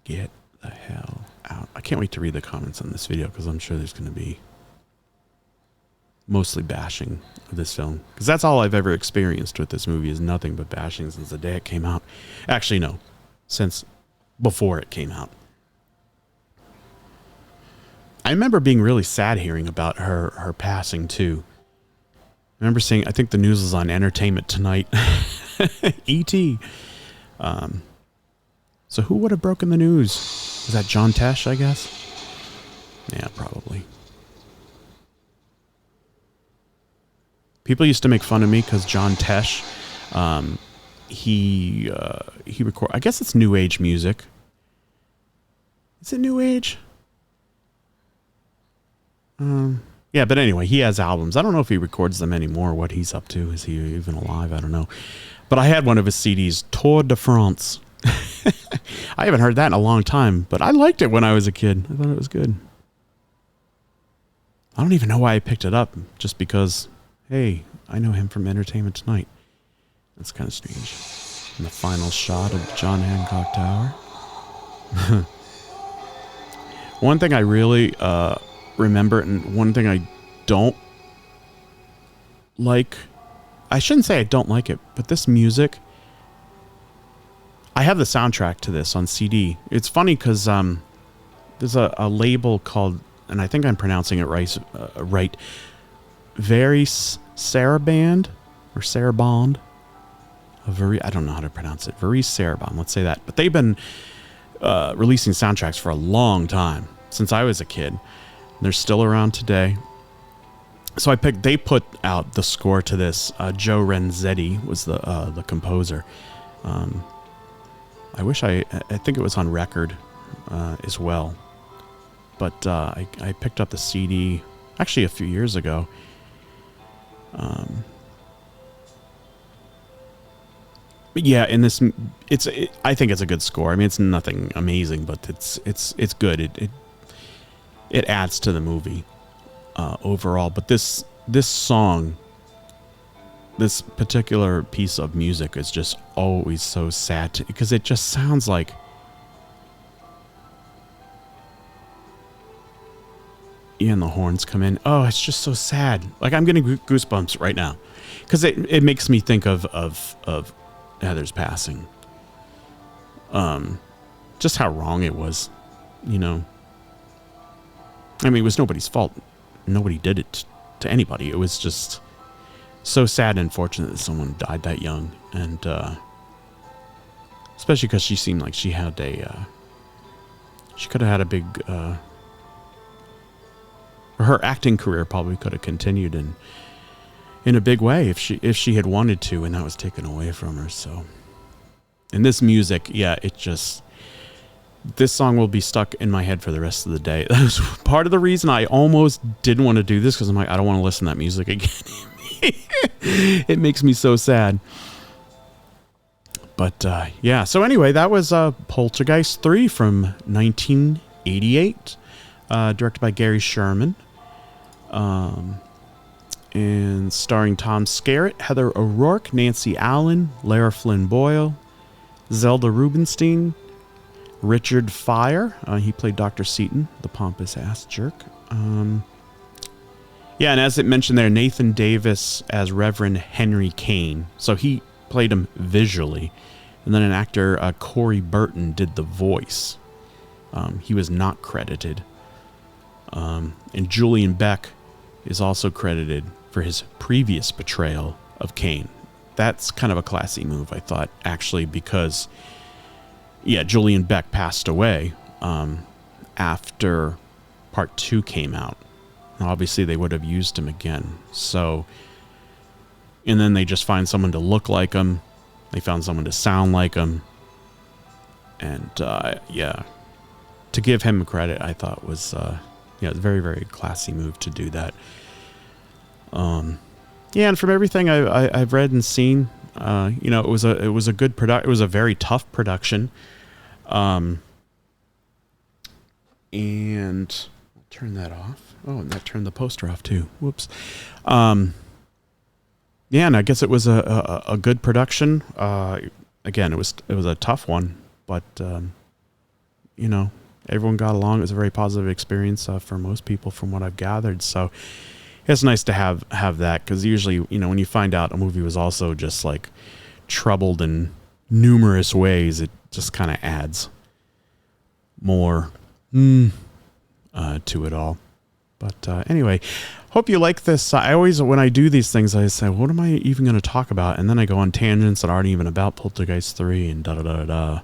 Get the hell out. I can't wait to read the comments on this video because I'm sure there's going to be mostly bashing of this film. Because that's all I've ever experienced with this movie is nothing but bashing since the day it came out. Actually, no. Since before it came out. I remember being really sad hearing about her passing too. I remember seeing, I think the news was on Entertainment Tonight. E.T. So who would have broken the news? Is that John Tesh, I guess? Yeah, probably. People used to make fun of me because John Tesh, he record. I guess it's new age music. Is it new age? Yeah, but anyway, he has albums. I don't know if he records them anymore, what he's up to. Is he even alive? I don't know. But I had one of his CDs, Tour de France. I haven't heard that in a long time, but I liked it when I was a kid. I thought it was good. I don't even know why I picked it up, just because, hey, I know him from Entertainment Tonight. That's kind of strange. And the final shot of John Hancock Tower. One thing I really remember, and one thing I don't like, I shouldn't say I don't like it, but this music, I have the soundtrack to this on CD. It's funny because there's a label called, and I think I'm pronouncing it right, Very Saraband or Saraband. I don't know how to pronounce it. Very Saraband, let's say that. But they've been releasing soundtracks for a long time, since I was a kid. They're still around today. So they put out the score to this. Joe Renzetti was the composer. I think it was on record as well. But I picked up the CD actually a few years ago. But yeah, in this, I think it's a good score. I mean, it's nothing amazing, but it's good. It adds to the movie overall. But this song, this particular piece of music is just always so sad because it just sounds like and the horns come in. Oh, it's just so sad. Like I'm getting goosebumps right now because it makes me think of Heather's passing. Just how wrong it was, you know. I mean, it was nobody's fault. Nobody did it to anybody. It was just so sad and unfortunate that someone died that young. And especially because she seemed like she had she could have had a big, her acting career probably could have continued in a big way if she had wanted to, and that was taken away from her. So, and this music, yeah, this song will be stuck in my head for the rest of the day. That was part of the reason I almost didn't want to do this, because I'm like, I don't want to listen to that music again. It makes me so sad. But yeah, so anyway, that was Poltergeist 3 from 1988, directed by Gary Sherman, and starring Tom Skerritt, Heather O'Rourke, Nancy Allen, Lara Flynn Boyle, Zelda Rubinstein, Richard Fire. He played Dr. Seaton, the pompous ass jerk. Yeah, and as it mentioned there, Nathan Davis as Reverend Henry Kane. So he played him visually. And then an actor, Corey Burton, did the voice. He was not credited. And Julian Beck is also credited for his previous portrayal of Kane. That's kind of a classy move, I thought, actually, because, yeah, Julian Beck passed away after Part 2 came out. Obviously, they would have used him again. So, and then they just find someone to look like him, They found someone to sound like him. And, yeah, to give him credit, I thought was, yeah, a very, very classy move to do that. Yeah, and from everything I've read and seen, you know, it was a good it was a very tough production. And I'll turn that off. Oh, and that turned the poster off too. Whoops. Yeah, and I guess it was a good production. Again, it was a tough one, but you know, everyone got along. It was a very positive experience for most people, from what I've gathered. So it's nice to have that, because usually, you know, when you find out a movie was also just like troubled in numerous ways, it just kind of adds more to it all. But anyway, hope you like this. I always, when I do these things, I say, what am I even going to talk about? And then I go on tangents that aren't even about Poltergeist 3 and da-da-da-da-da.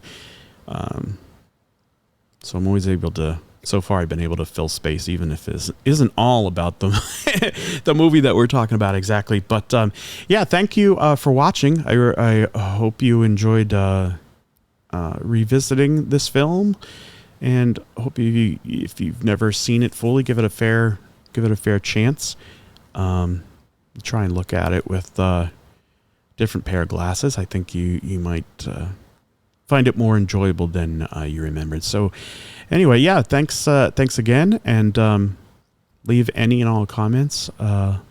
So I'm always able to, so far I've been able to fill space, even if it isn't all about the movie that we're talking about exactly. But yeah, thank you for watching. I hope you enjoyed revisiting this film. And hope if you've never seen it fully, give it a fair chance. Try and look at it with different pair of glasses. I think you might find it more enjoyable than you remembered. So, anyway, yeah, thanks again, and leave any and all comments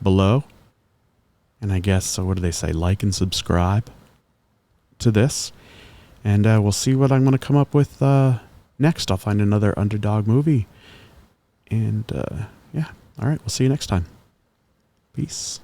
below. And I guess, what do they say? Like and subscribe to this, and we'll see what I'm going to come up with. Next, I'll find another underdog movie. And, yeah. All right. We'll see you next time. Peace.